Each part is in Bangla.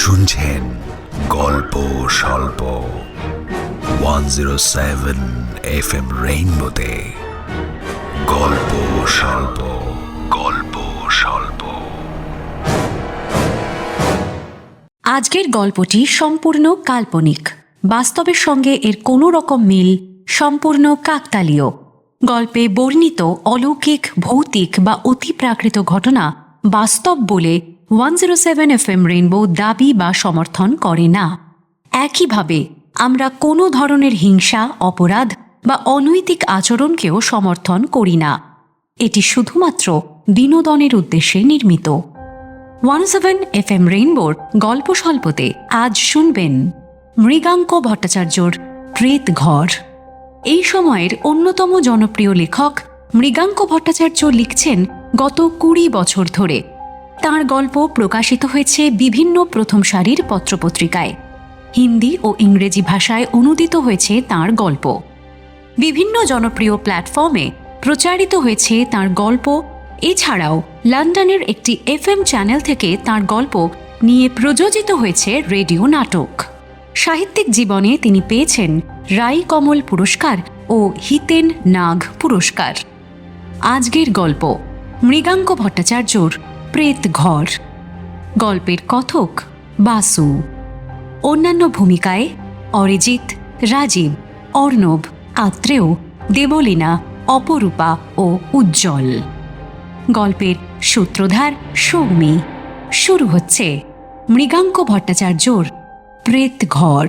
শুনছেন গল্প স্বল্প 107 FM রেইনবোতে। গল্প স্বল্প, গল্প স্বল্প। আজকের গল্পটি সম্পূর্ণ কাল্পনিক। বাস্তবের সঙ্গে এর কোনো রকম মিল সম্পূর্ণ কাকতালীয়। গল্পে বর্ণিত অলৌকিক, ভৌতিক বা অতিপ্রাকৃত ঘটনা বাস্তব বলে 107 FM রেইনবো দাবি বা সমর্থন করে না। একইভাবে আমরা কোনো ধরনের হিংসা, অপরাধ বা অনৈতিক আচরণকেও সমর্থন করি না। এটি শুধুমাত্র বিনোদনের উদ্দেশ্যে নির্মিত। 107 FM রেইনবোর গল্প স্বল্পতে আজ শুনবেন মৃগাঙ্ক ভট্টাচার্যর প্রেত ঘর। এই সময়ের অন্যতম জনপ্রিয় লেখক মৃগাঙ্ক ভট্টাচার্য লিখছেন গত 20 বছর ধরে। তাঁর গল্প প্রকাশিত হয়েছে বিভিন্ন প্রথম সারির পত্রপত্রিকায়। হিন্দি ও ইংরেজি ভাষায় অনুদিত হয়েছে তাঁর গল্প। বিভিন্ন জনপ্রিয় প্ল্যাটফর্মে প্রচারিত হয়েছে তাঁর গল্প। এছাড়াও লন্ডনের একটি FM চ্যানেল থেকে তাঁর গল্প নিয়ে প্রযোজিত হয়েছে রেডিও নাটক। সাহিত্যিক জীবনে তিনি পেয়েছেন রাই কমল পুরস্কার ও হিতেন নাগ পুরস্কার। আজকের গল্প মৃগাঙ্ক ভট্টাচার্যর প্রেত ঘর। গল্পের কথক বাসু। অন্যান্য ভূমিকায় অরিজিৎ, রাজীব, অর্ণব, আত্রেয়, দেবলীনা, অপরূপা ও উজ্জ্বল। গল্পের সূত্রধার সৌমি। শুরু হচ্ছে মৃগাঙ্ক ভট্টাচার্যর প্রেত ঘর।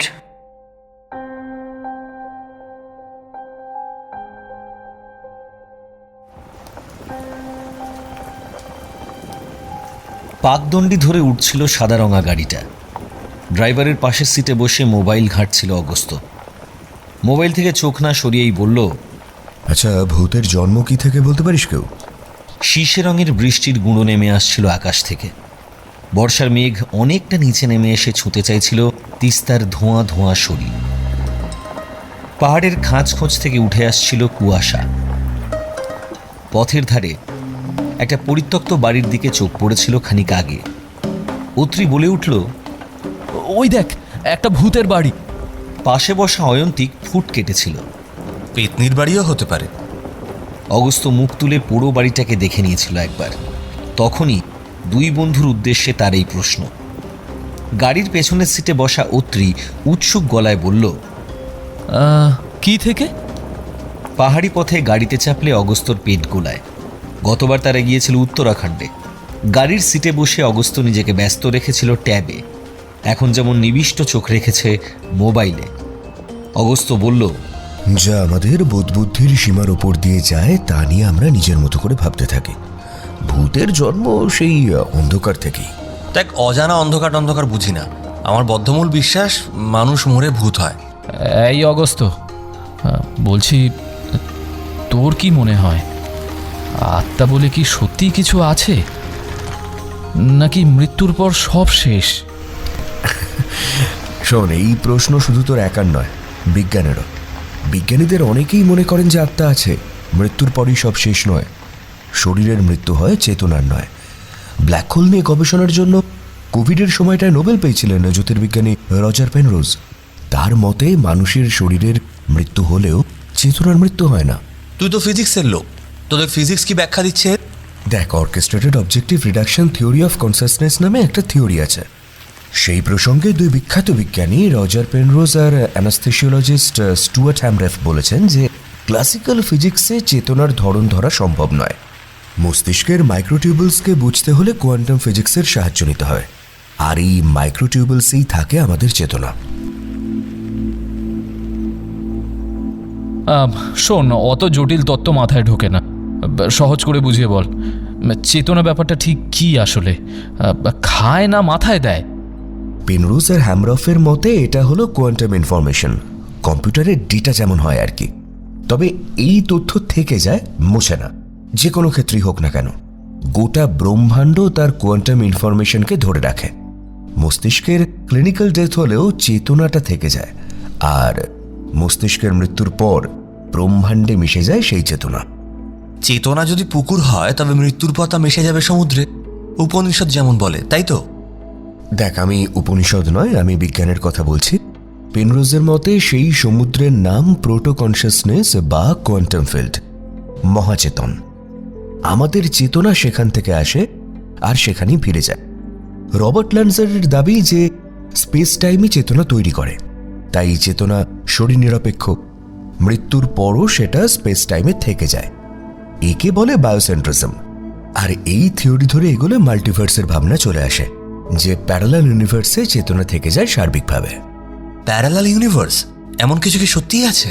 পাকদণ্ডি ধরে উঠছিল সাদা রঙা গাড়িটা। ড্রাইভারের পাশের সিটে বসে মোবাইল ঘাঁটছিল অগস্ত্য। মোবাইল থেকে চোখ না সরিয়েই বলল, আচ্ছা, ভূতের জন্ম কি থেকে বলতে পারিস কেউ? শীষে রঙের বৃষ্টির গুঁড়ো নেমে আসছিল আকাশ থেকে। বর্ষার মেঘ অনেকটা নিচে নেমে এসে ছুঁতে চাইছিল তিস্তার ধোঁয়া ধোঁয়া শরীর। পাহাড়ের খাঁজ থেকে উঠে আসছিল কুয়াশা। পথের ধারে একটা পরিত্যক্ত বাড়ির দিকে চোখ পড়েছিল খানিক আগে। অত্রি বলে উঠল, ওই দেখ, একটা ভূতের বাড়ি। পাশে বসা অয়ন্তিক ফুট কেটেছিল। পেতনির বাড়িও হতে পারে। অগস্ত্য মুখ তুলে পুরো বাড়িটাকে দেখে নিয়েছিল একবার। তখনই দুই বন্ধুর উদ্দেশ্যে তার এই প্রশ্ন। গাড়ির পেছনের সিটে বসা অত্রি উৎসুক গলায় বলল, কি থেকে? পাহাড়ি পথে গাড়িতে চাপলে অগস্ত্যর পেট গোলায়। গতবার তারা গিয়েছিল উত্তরাখণ্ডে। গাড়ির সিটে বসে অগস্ত্য নিজেকে ব্যস্ত রেখেছিল ট্যাবে। এখন যেমন নিবিষ্ট চোখ রেখেছে মোবাইলে। অগস্ত্য বলল, যা আমাদের বোধবুদ্ধির সীমার ওপর দিয়ে যায় তা নিয়ে আমরা নিজের মতো করে ভাবতে থাকি। ভূতের জন্ম সেই অন্ধকার থেকেই। দেখ, অজানা অন্ধকার বুঝি না। আমার বদ্ধমূল বিশ্বাস মানুষ মরে ভূত হয়। এই অগস্ত্য, বলছি, তোর কি মনে হয় আত্মা বলে কি সত্যি কিছু আছে, নাকি মৃত্যুর পর সব শেষ? শোন, এই প্রশ্ন শুধু তোর একার নয়, বিজ্ঞানেরও। বিজ্ঞানীদের অনেকেই মনে করেন যে আত্মা আছে, মৃত্যুর পরই সব শেষ নয়। শরীরের মৃত্যু হয়, চেতনার নয়। ব্ল্যাক হোল নিয়ে গবেষণার জন্য কোভিডের সময়টায় নোবেল পেয়েছিলেন জ্যোতির্বিজ্ঞানী রজার পেনরোজ। তার মতে মানুষের শরীরের মৃত্যু হলেও চেতনার মৃত্যু হয় না। তুই তো ফিজিক্সের লোক, তোদের ফিজিক্স কি ব্যাখ্যা দিচ্ছে? দেখ, orchestrated objective reduction theory of consciousness নামে একটা থিওরি আছে। সেই প্রসঙ্গে দুই বিখ্যাত বিজ্ঞানী রজার পেনরোজ আর অ্যানাস্থেসিওলজিস্ট স্টুয়ার্ট হ্যামরেফ বলেছেন যে ক্লাসিক্যাল ফিজিক্সে চেতনার ধরন ধরা সম্ভব নয়। মস্তিষ্কের মাইক্রোটিউবলসকে বুঝতে হলে কোয়ান্টাম ফিজিক্সের সাহায্য নিতে হয়, আর এই মাইক্রোটিউবলসেই থাকে আমাদের চেতনা। শোন, অত জটিল তত্ত্ব মাথায় ঢোকে না, সহজ করে বুঝিয়ে বল। চেতনা ব্যাপারটা ঠিক কি আসলে? খায় না মাথায় দেয়? পেনরোজ আর হ্যামরফের মতে এটা হলো কোয়ান্টাম ইনফরমেশন, কম্পিউটারের ডেটা যেমন হয় আর কি। তবে এই তথ্য থেকে যায়, মোছে না। যে কোনো ক্ষেত্রেই হোক না কেন, গোটা ব্রহ্মাণ্ড তার কোয়ান্টাম ইনফরমেশনকে ধরে রাখে। মস্তিষ্কের ক্লিনিক্যাল ডেথ হলেও চেতনাটা থেকে যায়, আর মস্তিষ্কের মৃত্যুর পর ব্রহ্মাণ্ডে মিশে যায় সেই চেতনা। চেতনা যদি পুকুর হয় তবে মৃত্যুর পর তা মিশে যাবে সমুদ্রে, উপনিষদ যেমন বলে, তাই তো? দেখ, আমি উপনিষদ নয়, আমি বিজ্ঞানের কথা বলছি। পেনরোজের মতে সেই সমুদ্রের নাম প্রোটো কনসিয়াসনেস বা কোয়ান্টাম ফিল্ড, মহাচেতন। আমাদের চেতনা সেখান থেকে আসে আর সেখানেই ফিরে যায়। রবার্ট ল্যান্সারের দাবি যে স্পেস টাইমই চেতনা তৈরি করে, তাই চেতনা শরীর নিরপেক্ষ। মৃত্যুর পরও সেটা স্পেস টাইমে থেকে যায়। একে বলে বায়োসেন্ট্রিজম। আর এই থিওরি ধরে এগুলো মাল্টিভার্সের ভাবনা চলে আসে, যে প্যারালাল ইউনিভার্সে চেতনা থেকে যায় সার্বিকভাবে। প্যারালাল ইউনিভার্স, এমন কিছু কি সত্যিই আছে?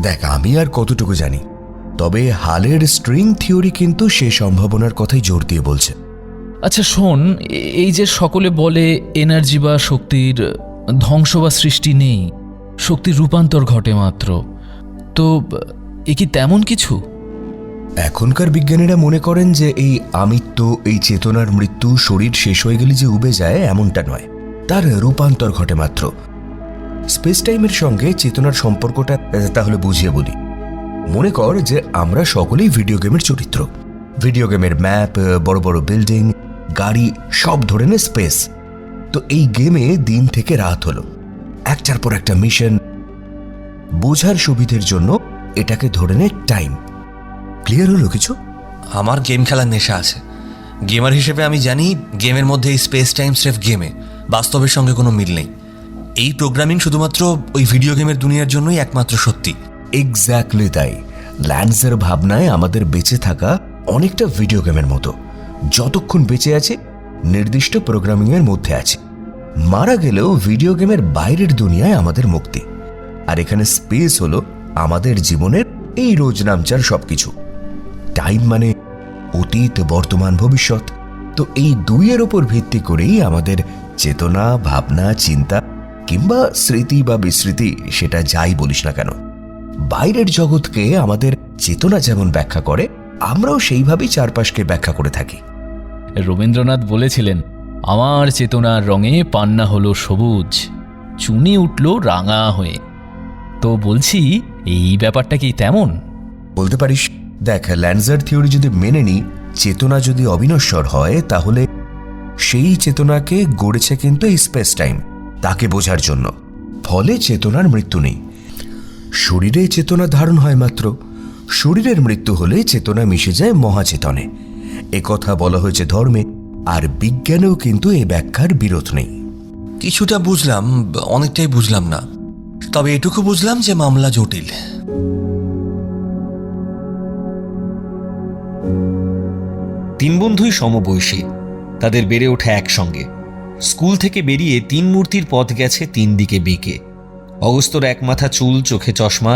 দেখ, আমি আর কতটুকু জানি, তবে হালের স্ট্রিং থিওরি কিন্তু সে সম্ভাবনার কথাই জোর দিয়ে বলছে। আচ্ছা শোন, এই যে সকলে বলে এনার্জি বা শক্তির ধ্বংস বা সৃষ্টি নেই, শক্তির রূপান্তর ঘটে মাত্র, তো এ কি তেমন কিছু? এখনকার বিজ্ঞানীরা মনে করেন যে এই আমিত্ব, এই চেতনার মৃত্যু, শরীর শেষ হয়ে গেলে যে উবে যায় এমনটা নয়, তার রূপান্তর ঘটে মাত্র। স্পেস টাইমের সঙ্গে চেতনার সম্পর্কটা তাহলে বুঝিয়ে বলি। মনে কর যে আমরা সকলেই ভিডিও গেমের চরিত্র। ভিডিও গেমের ম্যাপ, বড় বড় বিল্ডিং, গাড়ি, সব ধরে নে স্পেস। তো এই গেমে দিন থেকে রাত হলো, একটার পর একটা মিশন। বোঝার সুবিধের জন্য এটাকে ধরে নে টাইম। ক্লিয়ার হলো কিছু? আমার গেম খেলার নেশা আছে। গেমার হিসেবে আমি জানি গেমের মধ্যে এই স্পেস টাইম স্রেফ গেমে, বাস্তবের সঙ্গে কোনো মিল নেই। এই প্রোগ্রামিং শুধুমাত্র ওই ভিডিও গেমের দুনিয়ার জন্যই একমাত্র সত্যি। এক্স্যাক্টলি তাই। ল্যান্সের ভাবনায় আমাদের বেঁচে থাকা অনেকটা ভিডিও গেমের মতো। যতক্ষণ বেঁচে আছে নির্দিষ্ট প্রোগ্রামিংয়ের মধ্যে আছে। মারা গেলেও ভিডিও গেমের বাইরের দুনিয়ায় আমাদের মুক্তি। আর এখানে স্পেস হলো আমাদের জীবনের এই রোজ নামচার সবকিছু। টাইম মানে অতীত, বর্তমান, ভবিষ্যৎ। তো এই দুইয়ের ওপর ভিত্তি করেই আমাদের চেতনা, ভাবনা, চিন্তা কিংবা স্মৃতি বা বিস্মৃতি, সেটা যাই বলিস না কেন। বাইরের জগৎকে আমাদের চেতনা যেমন ব্যাখ্যা করে, আমরাও সেইভাবেই চারপাশকে ব্যাখ্যা করে থাকি। রবীন্দ্রনাথ বলেছিলেন, আমার চেতনার রঙে পান্না হলো সবুজ, চুনি উঠল রাঙা হয়ে। তো বলছি, এই ব্যাপারটা কি তেমন? বলতে পারিস। দেখ, ল্যান্সার থিওরি যদি মেনে নিই, চেতনা যদি অবিনশ্বর হয়, তাহলে সেই চেতনাকে গড়েছে কিন্তু এই স্পেস টাইম, তাকে বোঝার জন্য। ফলে চেতনার মৃত্যু নেই। শরীরে চেতনা ধারণ হয় মাত্র। শরীরের মৃত্যু হলে চেতনা মিশে যায় মহাচেতনে। একথা বলা হয়েছে ধর্মে, আর বিজ্ঞানেও কিন্তু এ ব্যাখ্যার বিরোধ নেই। কিছুটা বুঝলাম, অনেকটাই বুঝলাম না। তবে এটুকু বুঝলাম যে মামলা জটিল। তিন বন্ধুই সমবয়সী, তাদের বেড়ে ওঠা একসঙ্গে। স্কুল থেকে বেরিয়ে তিন মূর্তির পথ গেছে তিন দিকে বেঁকে। অগস্ত্যর এক মাথা চুল, চোখে চশমা,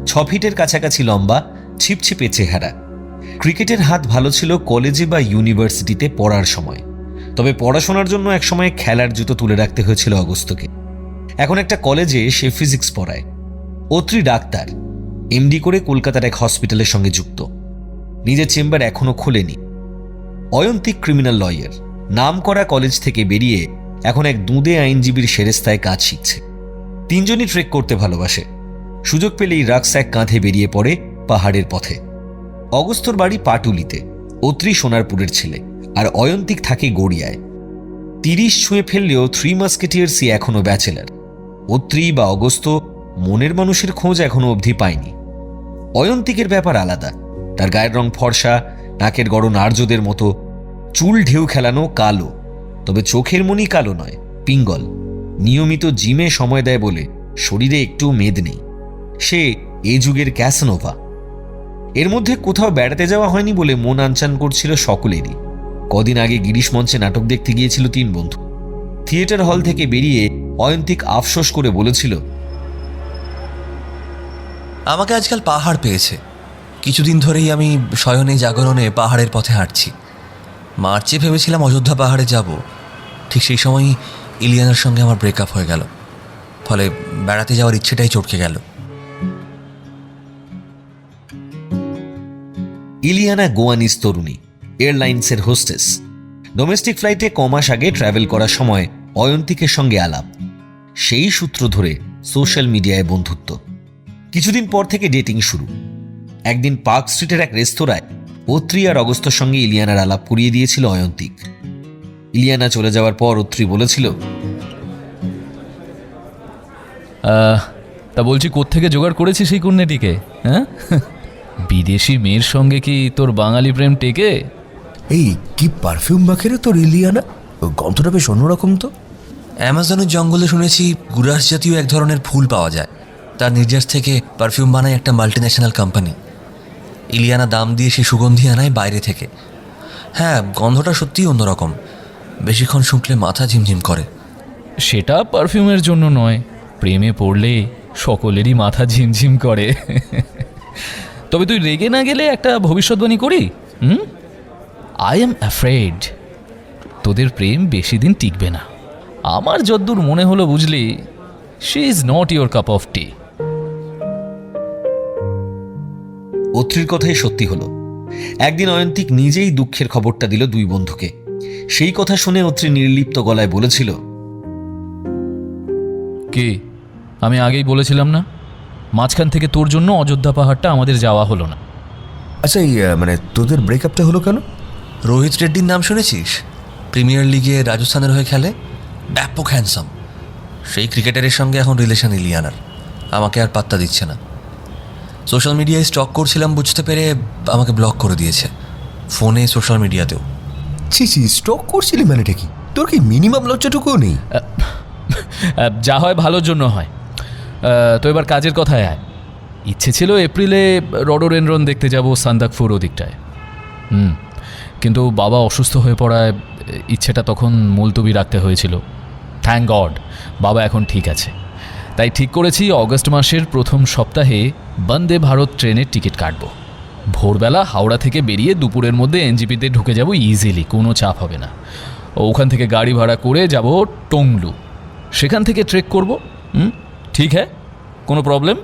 6 ফিটের কাছাকাছি লম্বা, ছিপছিপে চেহারা। ক্রিকেটের হাত ভালো ছিল কলেজে বা ইউনিভার্সিটিতে পড়ার সময়। তবে পড়াশোনার জন্য একসময় খেলার জুতো তুলে রাখতে হয়েছিল অগস্ত্যকে। এখন একটা কলেজে সে ফিজিক্স পড়ায়। অত্রি ডাক্তার, এমডি করে কলকাতার এক হসপিটালের সঙ্গে যুক্ত। নিজের চেম্বার এখনো খোলেনি। অয়ন্তিক ক্রিমিনাল লয়ার, নাম করা কলেজ থেকে বেরিয়ে এখন এক দুঁদে আইনজীবীর সেরেস্তায় কাজ শিখছে। তিনজনই ট্রেক করতে ভালোবাসে। সুযোগ পেলেই রাক্স্যাক কাঁধে বেরিয়ে পড়ে পাহাড়ের পথে। অগস্ত্যর বাড়ি পাটুলিতে, অত্রি সোনারপুরের ছেলে, আর অয়ন্তিক থাকে গড়িয়ায়। 30 ছুঁয়ে ফেললেও 3 মাস্কেটিয়ার্সই এখনো ব্যাচেলার। অত্রি বা অগস্ত্য মনের মানুষের খোঁজ এখনো অবধি পায়নি। অয়ন্তিকের ব্যাপার আলাদা। তার গায়ের রং ফর্সা, নাকের গড়ন আর্যদের মতো, চুল ঢেউ খেলানো কালো, তবে চোখের মনি কালো নয়, পিঙ্গল। নিয়মিত জিমে সময় দেয় বলে শরীরে একটু মেদ নেই। সে এ যুগের ক্যাসনোভা। এর মধ্যে কোথাও বেড়াতে যাওয়া হয়নি বলে মন আনচান করছিল সকলেরই। কদিন আগে গিরিশ মঞ্চে নাটক দেখতে গিয়েছিল 3 বন্ধু। থিয়েটার হল থেকে বেরিয়ে অয়ন্তিক আফসোস করে বলেছিল, আমাকে আজকাল পাহাড় পেয়েছে। কিছুদিন ধরেই আমি শয়নে জাগরণে পাহাড়ের পথে হাঁটছি। মার্চে ভেবেছিলাম অযোধ্যা পাহাড়ে যাব। ঠিক সেই সময়ই ইলিয়ানার সঙ্গে আমার ব্রেকআপ হয়ে গেল। ফলে বেড়াতে যাওয়ার ইচ্ছেটাই চটকে গেল। ইলিয়ানা গোয়ানিজ তরুণী, এয়ারলাইন্সের হোস্টেস। ডোমেস্টিক ফ্লাইটে কমাস আগে ট্রাভেল করার সময় অয়ন্তিকের সঙ্গে আলাপ। সেই সূত্র ধরে সোশ্যাল মিডিয়ায় বন্ধুত্ব। কিছুদিন পর থেকে ডেটিং শুরু। একদিন পার্ক স্ট্রিটের এক রেস্তোরাঁয় অত্রি আর অগস্ত্যর সঙ্গে ইলিয়ানার আলাপ করিয়ে দিয়েছিল অয়ন্তিক। ইলিয়ানা চলে যাওয়ার পর অত্রি বলেছিল, তা বলছি কোত্থেকে জোগাড় করেছিস সেই কন্যাটিকে? হ্যাঁ, বিদেশি মেয়ের সঙ্গে কি তোর বাঙালি প্রেম টেকে? এই কি পারফিউম মাখে রে তোর ইলিয়ানা? গন্ধটা বেশ অন্যরকম তো। অ্যামাজনের জঙ্গলে শুনেছি গুরাস জাতীয় এক ধরনের ফুল পাওয়া যায়, তার নির্যাস থেকে পারফিউম বানায় একটা মাল্টিন্যাশনাল কোম্পানি। ইলিয়ানা দাম দিয়ে সে সুগন্ধি আনায় বাইরে থেকে। হ্যাঁ, গন্ধটা সত্যিই অন্যরকম, বেশিক্ষণ শুঁকলে মাথা ঝিমঝিম করে। সেটা পারফিউমের জন্য নয়, প্রেমে পড়লে সকলেরই মাথা ঝিমঝিম করে। তবে তুই রেগে না গেলে একটা ভবিষ্যৎবাণী করি। আই এম অ্যাফ্রেড তোদের প্রেম বেশি দিন টিকবে না। আমার যদ্দূর মনে হলো, বুঝলি, she is not your cup of tea. অত্রির কথাই সত্যি হলো। একদিন অয়ন্তিক নিজেই দুঃখের খবরটা দিল দুই বন্ধুকে। সেই কথা শুনে অত্রি নির্লিপ্ত গলায় বলেছিল, কে? আমি আগেই বলেছিলাম না, মাঝখান থেকে তোর জন্য অযোধ্যা পাহাড়টা আমাদের যাওয়া হলো না। আচ্ছা, এই মানে তোদের ব্রেকআপটা হলো কেন? রোহিত রেড্ডির নাম শুনেছিস? প্রিমিয়ার লিগে রাজস্থানের হয়ে খেলে, ব্যাপক হ্যান্ডসাম। সেই ক্রিকেটারের সঙ্গে এখন রিলেশন ইলিয়ানার। আমাকে আর পাত্তা দিচ্ছে না। সোশ্যাল মিডিয়ায় স্টক করছিলাম বুঝতে পেরে আমাকে ব্লক করে দিয়েছে, ফোনে, সোশ্যাল মিডিয়াতেও। ছি, স্টক করছিলি মানেটা কি? তোর কি মিনিমাম লজ্জাটুকুও নেই? যা হয় ভালোর জন্য হয়। তো এবার কাজের কথায় আয়। ইচ্ছে ছিল এপ্রিলে রডোডেনড্রন দেখতে যাব সান্দাকফুর ওদিকটায়। কিন্তু বাবা অসুস্থ হয়ে পড়ায় ইচ্ছেটা তখন মুলতবি রাখতে হয়েছিল। থ্যাঙ্ক গড বাবা এখন ঠিক আছে। তাই ঠিক করেছি অগস্ট মাসের প্রথম সপ্তাহে বন্দে ভারত ট্রেনের টিকিট কাটব। ভোরবেলা হাওড়া থেকে বেরিয়ে দুপুরের মধ্যে এনজিপিতে ঢুকে যাব ইজিলি, কোনো চাপ হবে না। ওখান থেকে গাড়ি ভাড়া করে যাব টংলু, সেখান থেকে ট্রেক করব। ঠিক হ্যাঁ, কোনো প্রবলেম?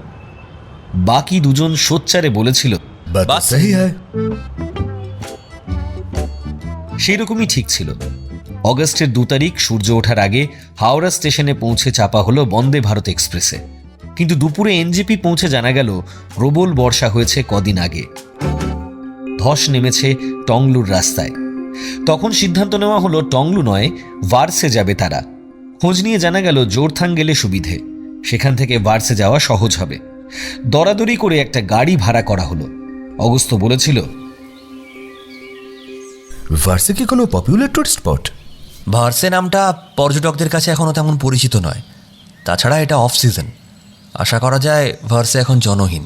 বাকি দুজন সোচ্চারে বলেছিল, বাত সহি হ্যায়। সেই রকমই ঠিক ছিল। অগস্টের 2 তারিখ সূর্য ওঠার আগে হাওড়া স্টেশনে পৌঁছে চাপা হলো বন্দে ভারত এক্সপ্রেসে। কিন্তু দুপুরে এনজেপি পৌঁছে জানা গেল প্রবল বর্ষা হয়েছে কদিন আগে। ধস নেমেছে টংলুর রাস্তায়। তখন সিদ্ধান্ত নেওয়া হলো টংলু নয়, ভার্সে যাবে তারা। খোঁজ নিয়ে জানা গেল জোরথাং গেলে সুবিধে, সেখান থেকে ভার্সে যাওয়া সহজ হবে। দরাদরি করে একটা গাড়ি ভাড়া করা হলো। অগস্ত্য বলেছিল, ভার্সে কি কোনো পপুলার টুরিস্ট স্পট? ভার্সে নামটা পর্যটকদের কাছে এখনও তেমন পরিচিত নয়। তাছাড়া এটা অফ সিজন, আশা করা যায় ভার্সে এখন জনহীন।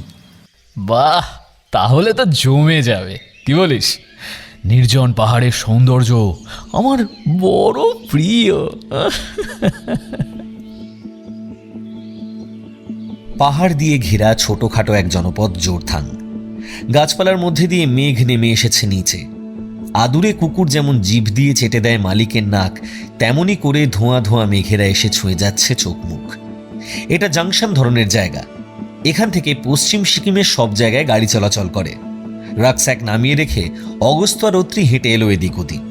বাহ, তাহলে তো জমে যাবে। কি বলিস? নির্জন পাহাড়ের সৌন্দর্য আমার বড় প্রিয়। পাহাড় দিয়ে ঘেরা ছোটখাটো এক জনপদ জোরথাং। গাছপালার মধ্যে দিয়ে মেঘ নেমে এসেছে নিচে। আদুরে কুকুর যেমন জিভ দিয়ে চেটে দেয় মালিকের নাক, তেমনি করে ধোঁয়া ধোঁয়া মেঘেরা এসে ছুঁয়ে যাচ্ছে চোখ মুখ। এটা জাংশন ধরনের জায়গা। এখান থেকে পশ্চিম সিকিমের সব জায়গায় গাড়ি চলাচল করে। রাকস্যাক নামিয়ে রেখে অগস্ত্য আর অত্রি হেঁটে এলো এদিক ওদিক।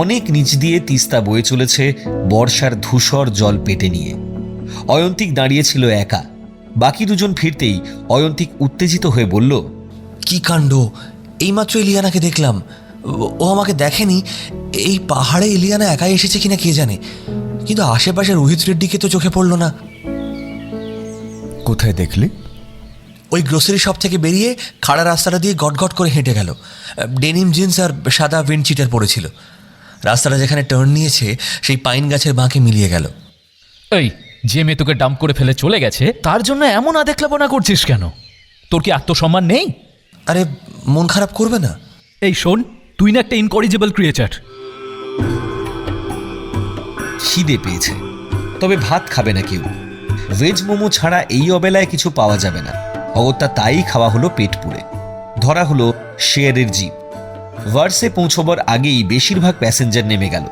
অনেক নিচ দিয়ে তিস্তা বয়ে চলেছে বর্ষার ধূসর জল পেটে নিয়ে। অয়ন্তিক দাঁড়িয়েছিল একা। বাকি দুজন ফিরতেই অয়ন্তিক উত্তেজিত হয়ে বলল, কি কাণ্ড! এইমাত্র ইলিয়ানাকে দেখলাম। ও আমাকে দেখেনি। এই পাহাড়ে ইলিয়ানা একাই এসেছে কিনা কে জানে, কিন্তু আশেপাশে রোহিত রেড্ডিকে তো চোখে পড়ল না। কোথায় দেখলি? ওই গ্রোসারি শপ থেকে বেরিয়ে খাড়া রাস্তাটা দিয়ে গটগট করে হেঁটে গেল। ডেনিম জিন্স আর সাদা উইন্ড চিটার পরেছিল। রাস্তাটা যেখানে টার্ন নিয়েছে সেই পাইন গাছের বাঁকে মিলিয়ে গেল। এই যে মেয়ে তোকে ডাম্প করে ফেলে চলে গেছে, তার জন্য এমন আদেখলাপনা করছিস কেন? তোর কি আত্মসম্মান নেই? আরে মন খারাপ করবে না। এই শোন, তুই না একটা ইনকরিজেবল ক্রিয়েচার। খিদে পেয়েছে, তবে ভাত খাবে না কেউ। ভেজ মোমো ছাড়া এই অবেলায় কিছু পাওয়া যাবে না। অগত্যা তাই খাওয়া হলো পেট পুড়ে। ধরা হলো শেয়ারের জিপ। ভার্সে পৌঁছবার আগেই বেশিরভাগ প্যাসেঞ্জার নেমে গেল।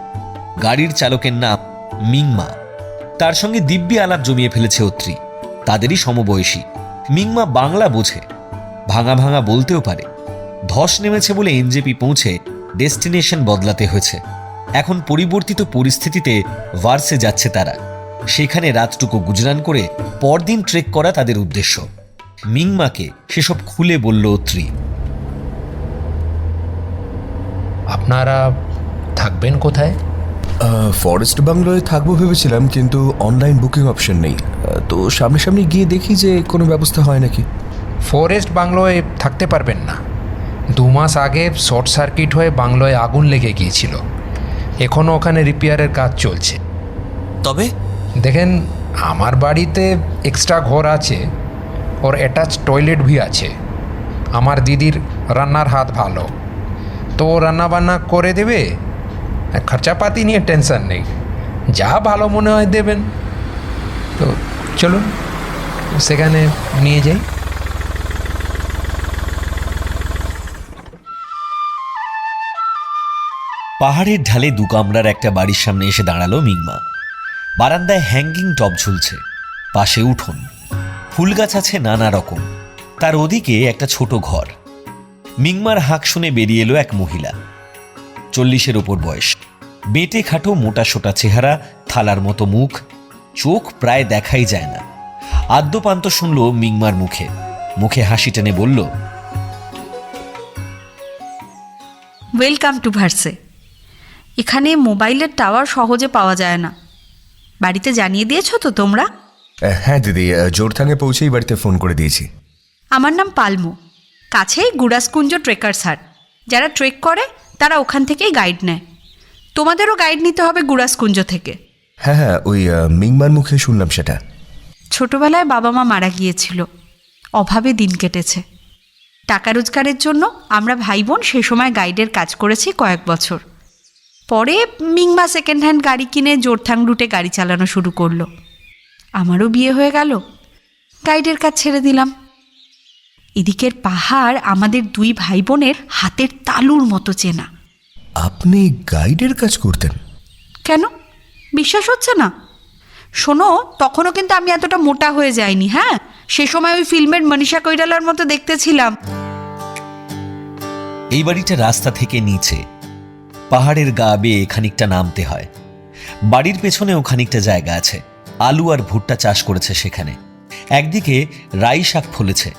গাড়ির চালকের নাম মিংমা। তার সঙ্গে দিব্যি আলাপ জমিয়ে ফেলেছে অত্রি। তাদেরই সমবয়সী। মিংমা বাংলা বোঝে, ভাঙা ভাঙা বলতেও পারে। ধস নেমেছে বলে এনজেপি পৌঁছে ডেস্টিনেশন বদলাতে হয়েছে। এখন পরিবর্তিত পরিস্থিতিতে ভার্সে যাচ্ছে তারা। সেখানে রাতটুকু গুজরান করে পরদিন ট্রেক করা তাদের উদ্দেশ্য। মিংমাকে সেসব খুলে বলল অত্রি। আপনারা থাকবেন কোথায়? ফরেস্ট বাংলোয় থাকবো ভেবেছিলাম, কিন্তু অনলাইন বুকিং অপশন নেই। তো সামনাসামনি গিয়ে দেখি যে কোনো ব্যবস্থা হয় নাকি। ফরেস্ট বাংলোয় থাকতে পারবেন না। 2 মাস আগে শর্ট সার্কিট হয়ে বাংলোয় আগুন লেগে গিয়েছিল। এখনও ওখানে রিপেয়ারের কাজ চলছে। তবে দেখেন, আমার বাড়িতে এক্সট্রা ঘর আছে, ওর অ্যাটাচ টয়লেট ভি আছে। আমার দিদির রান্নার হাত ভালো, তো ও রান্নাবান্না করে দেবে। খরচাপাতি নিয়ে টেনশন নেই, যা ভালো মনে হয় দেবেন। তো চলুন সেখানে নিয়ে যাই। পাহাড়ের ঢালে 2 কামরার একটা বাড়ির সামনে এসে দাঁড়ালো মিংমা। বারান্দায় হ্যাঙ্গিং টব ঝুলছে, পাশে উঠোন, ফুল গাছ আছে নানা রকম। তার ওদিকে একটা ছোট ঘর। মিংমার হাঁক শুনে বেরিয়ে এলো এক মহিলা, 40-এর ওপর বয়স, বেটে খাটো মোটা সোটা চেহারা, থালার মতো মুখ, চোখ প্রায় দেখাই যায় না। আদ্যপান্ত শুনল মিংমার মুখে, মুখে হাসি টেনে বলল, ওয়েলকাম টু ভার্সে। এখানে মোবাইলের টাওয়ার সহজে পাওয়া যায় না। বাড়িতে জানিয়ে দিয়েছো তো তোমরা? হ্যাঁ দিদি, জোরথাঙে পৌঁছেই বাড়িতে ফোন করে দিয়েছি। আমার নাম পালমু, কাছেই গুড়াসকুঞ্জ ট্রেকার্স হাট। যারা ট্রেক করে তারা ওখান থেকেই গাইড নেয়। তোমাদেরও গাইড নিতে হবে গুড়াসকুঞ্জ থেকে। হ্যাঁ হ্যাঁ, ওই মিংমার মুখে শুনলাম সেটা। ছোটবেলায় বাবা মা মারা গিয়েছিল, অভাবে দিন কেটেছে। টাকা রোজগারের জন্য আমরা ভাই বোন সে সময় গাইডের কাজ করেছি কয়েক বছর। পরে মিংমা সেকেন্ড হ্যান্ড গাড়ি কিনে জোরথাং রুটে গাড়ি চালানো শুরু করলো। আমারও বিয়ে হয়ে গেল, গাইডের কাজ ছেড়ে দিলাম। এদিকের পাহাড় আমাদের 2 ভাই বোনের হাতের তালুর মতো চেনা। আপনি গাইডের কাজ করতেন? কেন বিশ্বাস হচ্ছে না? শোনো, তখনও কিন্তু আমি এতটা মোটা হয়ে যাইনি। হ্যাঁ, সে সময় ওই ফিল্মের মনীষা কৈরালার মতো দেখতে ছিলাম। এই বাড়িটা রাস্তা থেকে নিচে, পাহাড়ের গা বেয়ে খানিকটা নামতে হয়। বাড়ির পেছনেও খানিকটা জায়গা আছে, আলু আর ভুট্টা চাষ করেছে সেখানে। একদিকে রাই শাক ফলেছে।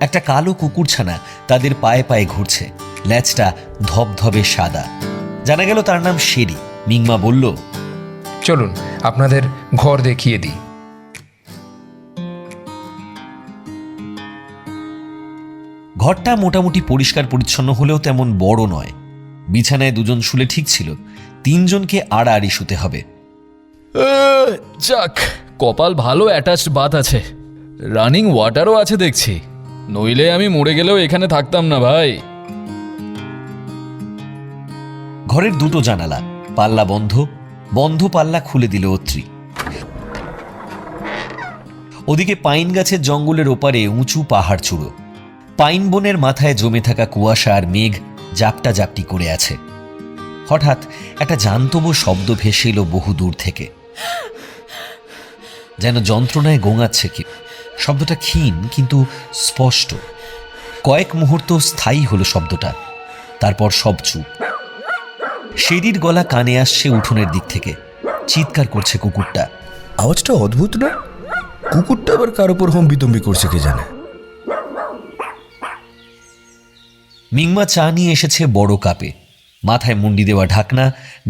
একটা কালো কুকুরছানা তাদের পায়ে পায়ে ঘুরছে, ল্যাজটা ধবধবে সাদা। জানা গেল তার নাম শেরি। মিংমা বলল, চলুন আপনাদের ঘর দেখিয়ে দিই। ঘরটা মোটামুটি পরিষ্কার পরিচ্ছন্ন হলেও তেমন বড় নয়। বিছানায় 2 জন শুলে ঠিক ছিল, 3 জনকে আড়াআড়ি শুতে হবে। যাক, কপাল ভালো, অ্যাটাচড বাথ আছে, রানিং ওয়াটারও আছে দেখছি। নইলে আমি মরে গেলেও এখানে থাকতাম না ভাই। ঘরের 2টো জানালা, পাল্লা বন্ধ, বন্ধ পাল্লা খুলে দিল অত্রি। ওদিকে পাইন গাছের জঙ্গলের ওপারে উঁচু পাহাড় চূড়ো। পাইন বনের মাথায় জমে থাকা কুয়াশা আর মেঘ জাপটা জাপটি করে আছে। হঠাৎ একটা জান্তব শব্দ ভেসে এলো বহু দূর থেকে, যেন যন্ত্রণায় গোঙাচ্ছে কি। শব্দটা ক্ষীণ কিন্তু স্পষ্ট। কয়েক মুহূর্ত স্থায়ী হলো শব্দটা, তারপর সব চুপ। শেরির গলা কানে আসছে উঠোনের দিক থেকে, চিৎকার করছে কুকুরটা। আওয়াজটা অদ্ভুত না? কুকুরটা আবার কার উপর হম্বিতম্বি করছে কে জানে। মিংমা চা নিয়ে এসেছে বড় কাপে, মাথায় মুন্ডি দেওয়া ঢাকনা,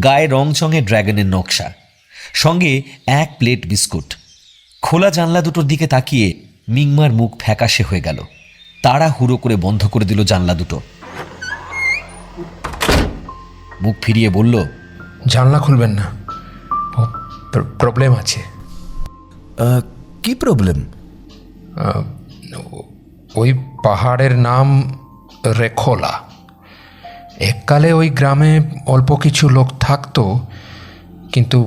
গায়ে রংচঙে ড্র্যাগনের নকশা, সঙ্গে 1 প্লেট বিস্কুট। খোলা জানলা দুটোর দিকে তাকিয়ে মিংমার মুখ ফ্যাকাশে হয়ে গেল। তাড়াহুড়ো করে বন্ধ করে দিল জানলা দুটো। মুখ ফিরিয়ে বলল, জানলা খুলবেন না, প্রবলেম আছে। কি প্রবলেম? ওই পাহাড়ের নাম রেখোলা। এককালে ওই গ্রামে অল্প কিছু লোক থাকতো, কিন্তু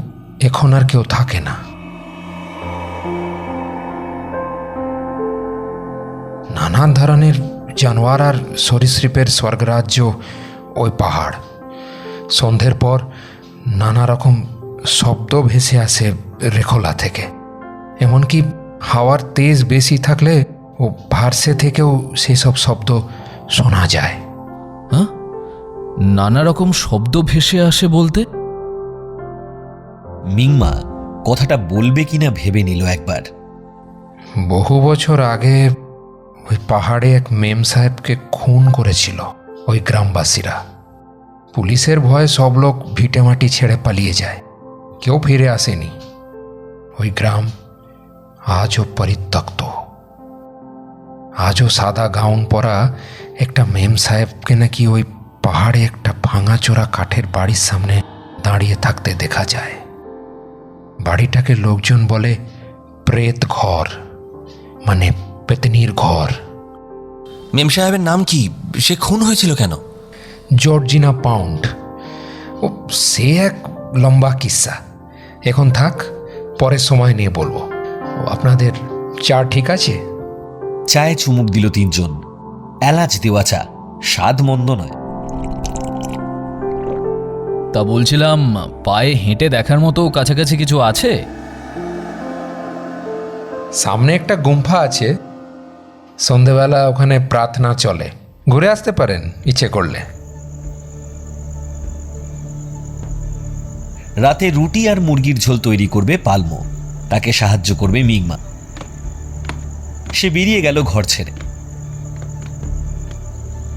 এখন আর কেউ থাকে না। নানান ধরনের জানোয়ার আর সরীসৃপের স্বর্গরাজ্য ওই পাহাড়। সন্ধ্যের পর নানা রকম শব্দ ভেসে আসে রেখোলা থেকে। এমনকি হাওয়ার তেজ বেশি থাকলে ও ভার্সে থেকেও সেসব শব্দ শোনা যায়। হ্যাঁ, নানা রকম শব্দ ভেসে আসে বলতে? মিংমা কথাটা বলবে কিনা ভেবে নিল একবার। বহু বছর আগে ওই পাহাড়ে এক মেম সাহেবকে খুন করেছিল ওই গ্রামবাসীরা। পুলিশের ভয়ে সব লোক ভিটেমাটি ছেড়ে পালিয়ে যায়, কেউ ফিরে আসেনি। ওই গ্রাম আজও পরিত্যক্ত। আজও সাদা গাউন পরা একটা মেম সাহেবকে নাকি ওই পাহাড়ে একটা ভাঙাচোরা কাঠের বাড়ির সামনে দাঁড়িয়ে থাকতে দেখা যায়। বাড়িটাকে লোকজন বলে প্রেত ঘর, মানে পেতনির ঘর। মেম সাহেবের নাম কি? সে খুন হয়েছিল কেন? Georgina pound. ও সে এক লম্বা কিস্সা। এখন থাক, পরে সময় নিয়ে বলবো। আপনাদের চা ঠিক আছে? চায়ে চুমুক দিল তিনজন। এলাচ দেওয়া চা, স্বাদ মন্দ নয়। তা বলছিলাম, পায়ে হেঁটে দেখার মতো কাছাকাছি কিছু আছে? সামনে একটা গুম্ফা আছে, সন্ধেবেলা ওখানে প্রার্থনা চলে, ঘুরে আসতে পারেন ইচ্ছে করলে। রাতে রুটি আর মুরগির ঝোল তৈরি করবে পালমো, তাকে সাহায্য করবে মিংমা। সে বেরিয়ে গেল ঘর ছেড়ে।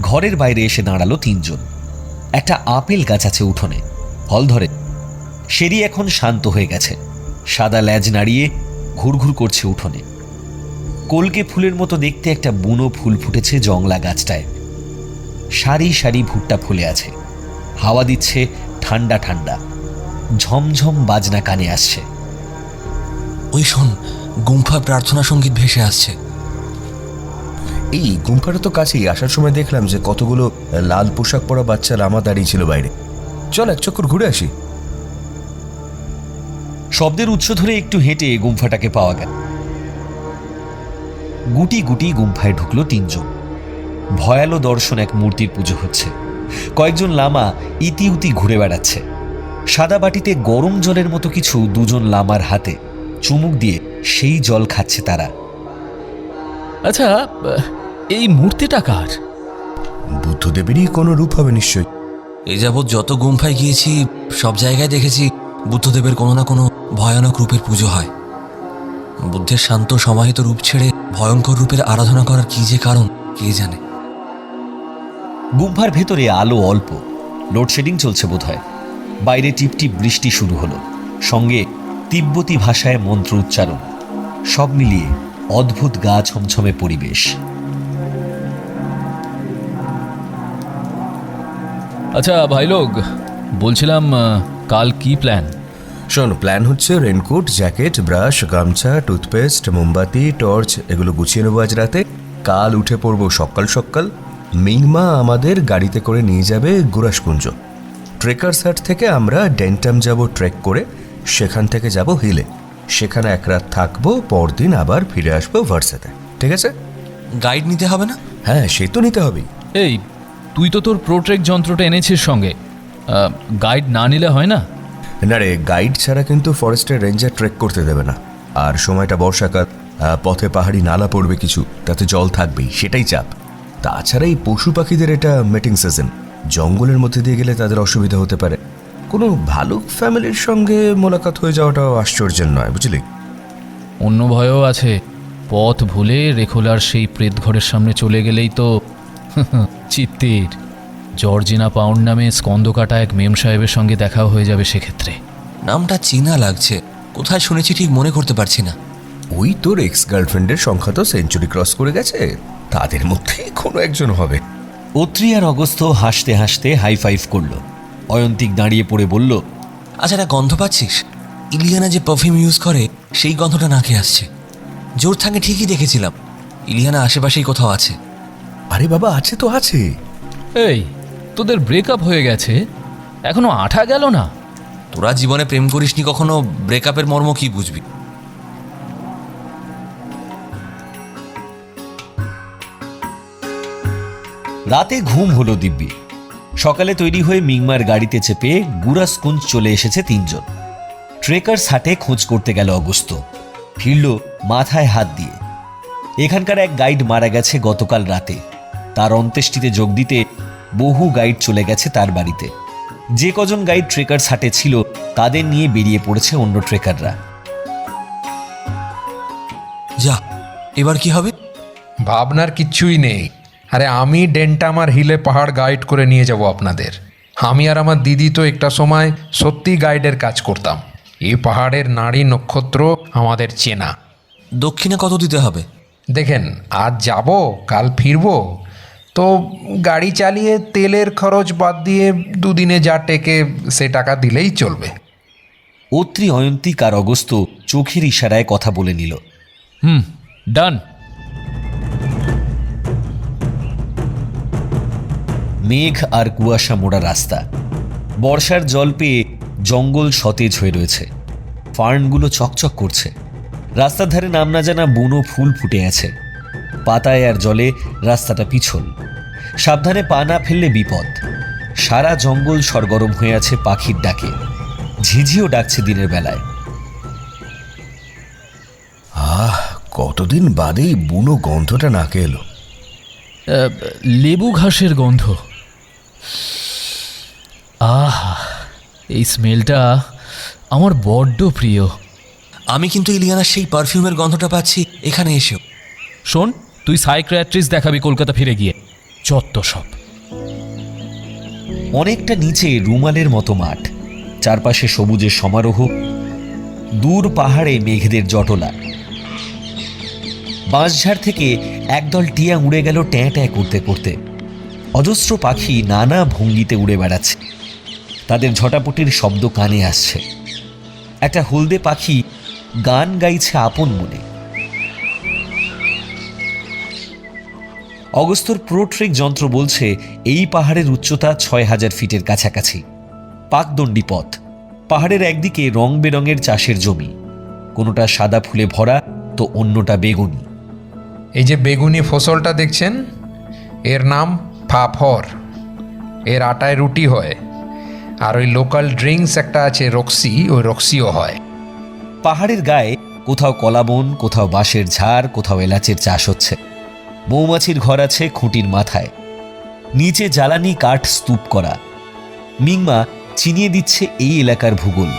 ঘরের বাইরে এসে দাঁড়ালো তিনজন। একটা আপেল গাছ আছে উঠোনে, ফল ধরে। সেরি এখন শান্ত হয়ে গেছে, সাদা ল্যাজ নাড়িয়ে ঘুরঘুর করছে উঠোনে। কলকে ফুলের মতো দেখতে একটা বুনো ফুল ফুটেছে জংলা গাছটায়। সারি সারি ভুট্টা ফুলে আছে, হাওয়া দিচ্ছে ঠান্ডা ঠান্ডা, ঝমঝম বাজনা কানে আসছে। ওই শোন, গুম্ফায় প্রার্থনা সঙ্গীত ভেসে আসছে। এই গুম্ফাটা তো কাছেই। আসার সময় দেখলাম যে কতগুলো লাল পোশাক পরা বাচ্চা লামা দাঁড়িয়ে ছিল বাইরে। চল এক চক্কর ঘুরে আসি। শব্দের উৎস ধরে একটু হেঁটে গুম্ফাটাকে পাওয়া গেল। গুটি গুটি গুম্ফায় ঢুকলো তিনজন। ভয়ালো দর্শন, এক মূর্তির পুজো হচ্ছে। কয়েকজন লামা ইতিউতি ঘুরে বেড়াচ্ছে। সাদা বাটিতে গরম জলের মতো কিছু দুজন লামার হাতে, চুমুক দিয়ে সেই জল খাচ্ছে তারা। আচ্ছা, এই মূর্তিটা কার? বুদ্ধদেবেরই কোনো রূপ হবে নিশ্চয়ই। এ যাবৎ যত গুম্ফায় গিয়েছি সব জায়গায় দেখেছি বুদ্ধদেবের কোনো না কোনো ভয়ানক রূপের পুজো হয়। বুদ্ধের শান্ত সমাহিত রূপ ছেড়ে ভয়ঙ্কর রূপের আরাধনা করার কি যে কারণ কে জানে। গুম্ফার ভেতরে আলো অল্প, লোডশেডিং চলছে বোধহয়। বাইরে টিপটিপ বৃষ্টি শুরু হলো, সঙ্গে তিব্বতী ভাষায় মন্ত্র উচ্চারণ। সব মিলিয়ে অদ্ভুত গা ছমছমে পরিবেশ। আচ্ছা ভাই লোক, বলছিলাম কাল কি প্ল্যান? শোন, প্ল্যান হচ্ছে রেনকোট, জ্যাকেট, ব্রাশ, গামছা, টুথপেস্ট, মোমবাতি, টর্চ এগুলো গুছিয়ে নেবো আজ রাতে। কাল উঠে পড়বো সকাল সকাল। মিংমা আমাদের গাড়িতে করে নিয়ে যাবে গুরাসকুঞ্জ। ট্রেকার্স হাট থেকে আমরা ডেন্টাম যাব ট্রেক করে, সেখান থেকে যাব হিলে। সেখানে এক রাত থাকবো, পরদিন আবার ফিরে আসবো ভার্সাতে। ঠিক আছে? গাইড নিতে হবে না? হ্যাঁ, সে তো নিতে হবেই। এই, তুই তো তোর প্রোট্রেক যন্ত্রটা এনেছিস সঙ্গে, গাইড না নিলে হয় না? না রে, গাইড ছাড়া কিন্তু ফরেস্টের রেঞ্জার ট্রেক করতে দেবে না। আর সময়টা বর্ষাকাল, পথে পাহাড়ি নালা পড়বে কিছু, তাতে জল থাকবেই, সেটাই চাপ। তাছাড়া এই পশু পাখিদের এটা মেটিং সিজন, জঙ্গলের মধ্যে দিয়ে গেলে তাদের অসুবিধা হতে পারে। কোনো ভালুক ফ্যামিলির সঙ্গে মোলাকাত হয়ে যাওয়াটাও আশ্চর্যের নয়, বুঝলি? অন্য ভয়ও আছে। পথ ভুলে রেখোলার সেই প্রেত ঘরের সামনে চলে গেলেই তো চিত্তির জর্জিনা পাউন্ড নামে স্কন্দকাটা এক মেম সাহেবের সঙ্গে দেখাও হয়ে যাবে সেক্ষেত্রে। নামটা চেনা লাগছে, কোথায় শুনেছি ঠিক মনে করতে পারছি না। ওই তোর এক্স গার্লফ্রেন্ডের সংখ্যা তো সেঞ্চুরি ক্রস করে গেছে, তাদের মধ্যেই কোনো একজন হবে। অত্রি আর অগস্ত হাসতে হাসতে হাই ফাইভ করলো। অয়ন্তিক দাঁড়িয়ে পড়ে বলল, আচ্ছা, একটা গন্ধ পাচ্ছিস? ইলিয়ানা যে পারফিউম ইউজ করে সেই গন্ধটা নাকে আসছে। জোর থাকে ঠিকই দেখেছিলাম, ইলিয়ানা আশেপাশেই কোথাও আছে। আরে বাবা, আছে তো আছে। এই, তোদের ব্রেকআপ হয়ে গেছে, এখনো আঠা গেল না? তোরা জীবনে প্রেম করিসনি কখনো, ব্রেকআপের মর্ম কি বুঝবি? রাতে ঘুম হলো দিব্যি। সকালে তৈরি হয়ে মিংমার গাড়িতে চেপে গুরাসকুঞ্জ চলে এসেছে তিনজন। ট্রেকার্স হাটে খোঁজ করতে গেল অগস্ত, ফিরল মাথায় হাত দিয়ে। এখানকার এক গাইড মারা গেছে গতকাল রাতে। তার অন্ত্যেষ্টিতে যোগ দিতে বহু গাইড চলে গেছে তার বাড়িতে। যে কজন গাইড ট্রেকার্স হাটে ছিল তাদের নিয়ে বেরিয়ে পড়েছে অন্য ট্রেকাররা। যা, এবার কি হবে? ভাবনার কিচ্ছুই নেই। আরে আমি ডেন্টাম আর হিলে পাহাড় গাইড করে নিয়ে যাব আপনাদের। আমি আর আমার দিদি তো একটা সময় সত্যি গাইডের কাজ করতাম। এই পাহাড়ের নারী নক্ষত্র আমাদের চেনা। দক্ষিণে কত দিতে হবে? দেখেন, আজ যাব, কাল ফিরবো, তো গাড়ি চালিয়ে তেলের খরচ বাদ দিয়ে দুদিনে যা টেকে সে টাকা দিলেই চলবে। অত্রি, অয়ন্তিক আর অগস্ত্য চোখের ইশারায় কথা বলে নিল। ডান। মেঘ আর কুয়াশা মোড়া রাস্তা, বর্ষার জল পেয়ে জঙ্গল সতেজ হয়ে রয়েছে, ফার্নগুলো চকচক করছে, রাস্তার ধারে নাম না জানা বুনো ফুল ফুটে আছে, পাতায় আর জলে রাস্তাটা পিছল, সাবধানে পা না ফেললে বিপদ। সারা জঙ্গল সরগরম হয়ে আছে পাখির ডাকে, ঝিঝিও ডাকছে দিনের বেলায়। কতদিন বাদেই বুনো গন্ধটা নাকে এলো। লেবু ঘাসের গন্ধ। আহা, এই স্মেলটা আমার বড্ড প্রিয়। আমি কিন্তু ইলিয়ানার সেই পারফিউমের গন্ধটা পাচ্ছি এখানে এসেও। শোন, তুই সাইকিয়াট্রিস্ট দেখাবি কলকাতা ফিরে গিয়ে। চত্ব সব। অনেকটা নিচে রুমালের মতো মাঠ, চারপাশে সবুজের সমারোহ, দূর পাহাড়ে মেঘেদের জটলা। বাঁশঝাড় থেকে একদল টিয়া উড়ে গেল ট্যাঁ ট্যাঁ করতে করতে। অজস্র পাখি নানা ভঙ্গিতে উড়ে বেড়াচ্ছে, তাদের ঝটাপটির শব্দ কানে আসছে। একটা হলদে পাখি গান গাইছে আপন মনে। অগস্ত্যর প্রোট্রেক যন্ত্র বলছে এই পাহাড়ের উচ্চতা ৬,০০০ ফিটের কাছাকাছি। পাকদণ্ডী পথ, পাহাড়ের একদিকে রং বেরঙের চাষের জমি, কোনোটা সাদা ফুলে ভরা তো অন্যটা বেগুনি। এই যে বেগুনি ফসলটা দেখছেন, এর নাম ফাফর। এর আটায় রুটি হয়। আর ওই লোকাল ড্রিঙ্কস একটা আছে রক্সি, ওই রক্সিও হয়। পাহাড়ের গায়ে কোথাও কলাবন, কোথাও বাঁশের ঝাড়, কোথাও এলাচের চাষ হচ্ছে। মৌমাছির ঘর আছে খুঁটির মাথায়, নিচে জ্বালানি কাঠ স্তূপ করা। মিংমা চিনিয়ে দিচ্ছে এই এলাকার ভূগোল।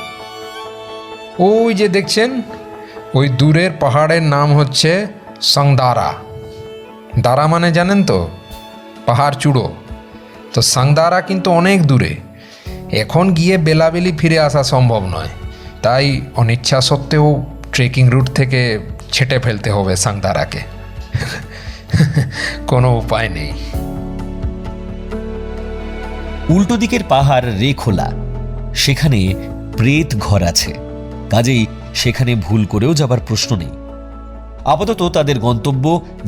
ওই যে দেখছেন, ওই দূরের পাহাড়ের নাম হচ্ছে সাংদারা। দারা মানে জানেন তো, পাহাড় চূড়ো। তো সাংদারা কিন্তু অনেক দূরে, এখন গিয়ে বেলাবেলি ফিরে আসা সম্ভব নয়। তাই অনিচ্ছা সত্ত্বেও ট্রেকিং রুট থেকে ছেটে ফেলতে হবে সাংদারাকে। কোনো উপায় নেই। উল্টো দিকের পাহাড় রেখোলা, সেখানে প্রেত ঘর আছে, কাজেই সেখানে ভুল করেও যাবার প্রশ্ন নেই। আপাতত তাদের গন্তব্য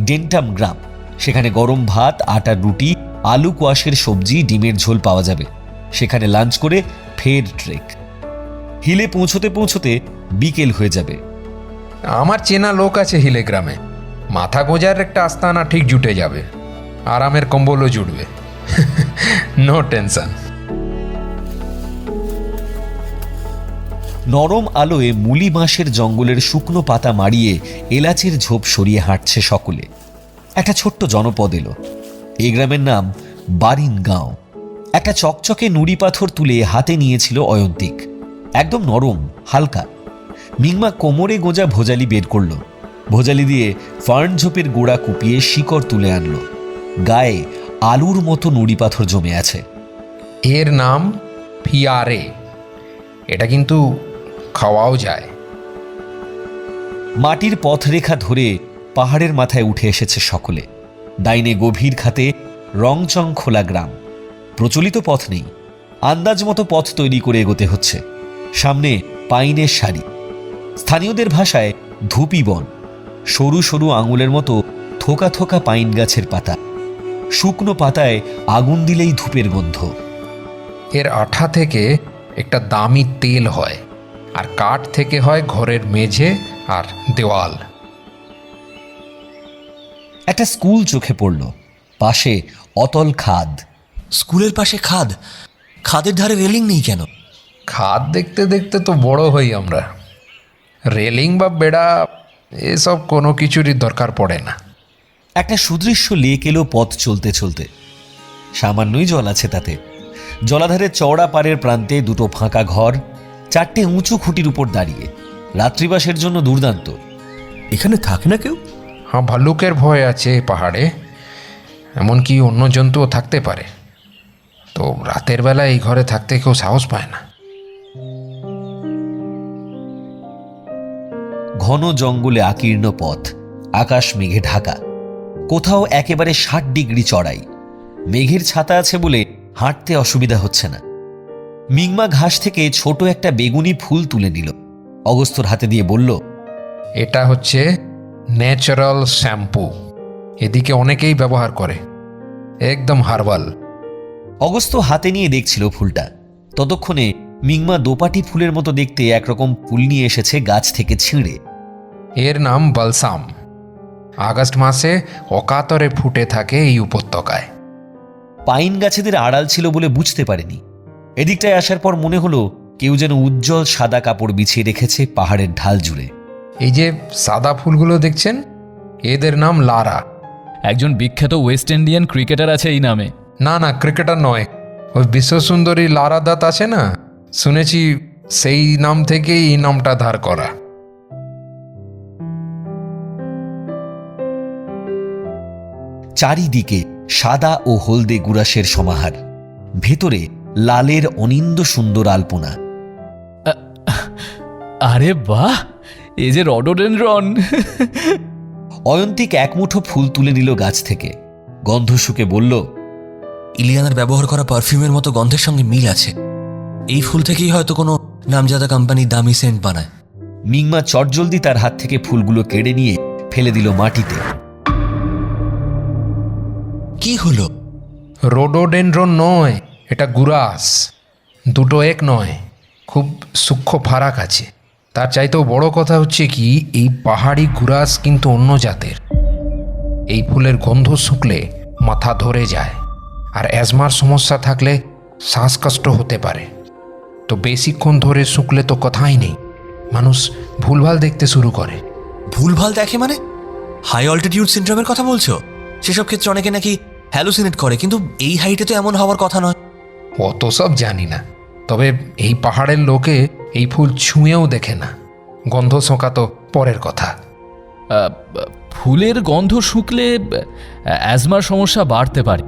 ডেন্টাম গ্রাম। সেখানে গরম ভাত, আটার রুটি, আলু কোয়াশের সবজি, ডিমের ঝোল পাওয়া যাবে। সেখানে লাঞ্চ করে ফের ট্রেক। হিলে পৌঁছতে পৌঁছতে বিকেল হয়ে যাবে। আমার চেনা লোক আছে হিলে গ্রামে, মাথা গোজার একটা আস্তানা ঠিক জুটে যাবে, আরামের কম্বলও জুটবে। No tension. নরম আলোয় মুলি বাঁশের জঙ্গলের শুকনো পাতা মারিয়ে এলাচের ঝোপ সরিয়ে হাঁটছে সকলে। একটা ছোট্ট জনপদ এলো। এই গ্রামের নাম বারিন গাঁও। একটা চকচকে নুড়ি পাথর তুলে হাতে নিয়েছিল অয়ন্তিক, একদম নরম হালকা। মিংমা কোমরে গোজা ভোজালি বের করল, ভোজালি দিয়ে ফার্ন ঝোপের গোড়া কুপিয়ে শিকড় তুলে আনলো। গায়ে আলুর মতো নুড়ি পাথর জমে আছে। এর নাম ফিয়ারে। এটা কিন্তু খাওয়াও যায়। মাটির পথরেখা ধরে পাহাড়ের মাথায় উঠে এসেছে সকলে। ডাইনে গভীর খাতে রংচং খোলা গ্রাম। প্রচলিত পথ নেই, আন্দাজ মতো পথ তৈরি করে এগোতে হচ্ছে। সামনে পাইনের সারি, স্থানীয়দের ভাষায় ধুপি বন। সরু সরু আঙুলের মতো থোকা থোকা পাইন গাছের পাতা, শুকনো পাতায় আগুন দিলেই ধূপের গন্ধ। এর আঠা থেকে একটা দামি তেল হয়, আর কাঠ থেকে হয় ঘরের মেঝে আর দেওয়াল। একটা স্কুল চোখে পড়ল, পাশে অতল খাদ। স্কুলের পাশে খাদ? খাদের ধারে রেলিং নেই কেন? খাদ দেখতে দেখতে তো বড় হই আমরা। রেলিং বা বেড়া এসব কোনো কিছুরই দরকার পড়ে না। একটা সুদৃশ্য লেক এলো পথ চলতে চলতে। সামান্যই জল আছে তাতে। জলাধারের চওড়া পাড়ের প্রান্তে দুটো ফাঁকা ঘর, চারটে উঁচু খুঁটির উপর দাঁড়িয়ে। রাত্রিবাসের জন্য দুর্দান্ত। এখানে থাকে না কেউ? হ্যাঁ, ভাল্লুকের ভয় আছে এই পাহাড়ে, এমনকি অন্য জন্তুও থাকতে পারে। তো রাতের বেলা এই ঘরে থাকতে কেউ সাহস পায় না। ঘন জঙ্গলে আকীর্ণ পথ, আকাশ মেঘে ঢাকা, কোথাও একেবারে 60 ডিগ্রি চড়াই। মেঘের ছাতা আছে বলে হাঁটতে অসুবিধা হচ্ছে না। মিংমা ঘাস থেকে ছোট একটা বেগুনি ফুল তুলে নিল, অগস্ত্যর হাতে দিয়ে বলল, এটা হচ্ছে ন্যাচারাল শ্যাম্পু, এদিকে অনেকেই ব্যবহার করে, একদম হার্বাল। অগস্ত্য হাতে নিয়ে দেখছিল ফুলটা। ততক্ষণে মিংমা দোপাটি ফুলের মতো দেখতে একরকম ফুল নিয়ে এসেছে গাছ থেকে ছিঁড়ে। এর নাম বালসাম। আগস্ট মাসে অকাতরে ফুটে থাকে এই উপত্যকায়। পাইন গাছেদের আড়াল ছিল বলে বুঝতে পারেনি। এদিকটায় আসার পর মনে হলো কেউ যেন উজ্জ্বল সাদা কাপড় বিছিয়ে রেখেছে পাহাড়ের ঢাল জুড়ে। এই যে সাদা ফুলগুলো দেখছেন, এদের নাম লারা। একজন বিখ্যাত ওয়েস্ট ইন্ডিয়ান ক্রিকেটার আছে এই নামে। না না, ক্রিকেটার নয়, ওই বিশ্বসুন্দরী লারা দত্ত আছে না, শুনেছি সেই নাম থেকেই এই নামটা ধার করা। চারিদিকে সাদা ও হলদে গুরাসের সমাহার, ভেতরে লালের অনিন্দ সুন্দর আলপনা। আরে বাহ, এই যে রডোডেনড্রন। অয়ন্তিক এক মুঠো ফুল তুলে নিল গাছ থেকে, গন্ধ শুকে বলল, ইলিয়ানার ব্যবহার করা পারফিউমের মতো গন্ধের সঙ্গে মিল আছে। এই ফুল থেকেই হয়তো কোনো নামজাদা কোম্পানি দামি সেন্ট বানায়। মিংমা চটজলদি তার হাত থেকে ফুলগুলো কেড়ে নিয়ে ফেলে দিল মাটিতে। কি হলো? রোডোডেনড্রন নয়, এটা গুরাস। দুটো এক নয়, খুব সূক্ষ্ম ফারাক আছে। তার চাইতেও বড় কথা হচ্ছে কি, এই পাহাড়ি গুরাস কিন্তু অন্য জাতের। এই ফুলের গন্ধ শুকলে মাথা ধরে যায়, আর অ্যাজমার সমস্যা থাকলে শ্বাসকষ্ট হতে পারে। তো বেশিক্ষণ ধরে শুকলে তো কথাই নেই, মানুষ ভুলভাল দেখতে শুরু করে। ভুলভাল দেখে মানে? হাই অল্টিটিউড সিনড্রোমের কথা বলছো? সেসব ক্ষেত্রে অনেকে নাকি হ্যালুসিনেট করে, কিন্তু এই হাইটে তো এমন হওয়ার কথা নয়। অত সব জানি না, তবে এই পাহাড়ের লোকে এই ফুল ছুঁয়েও দেখে না। গন্ধ শোঁকা তো পরের কথা। ফুলের গন্ধ শুকলে অ্যাজমার সমস্যা বাড়তে পারে,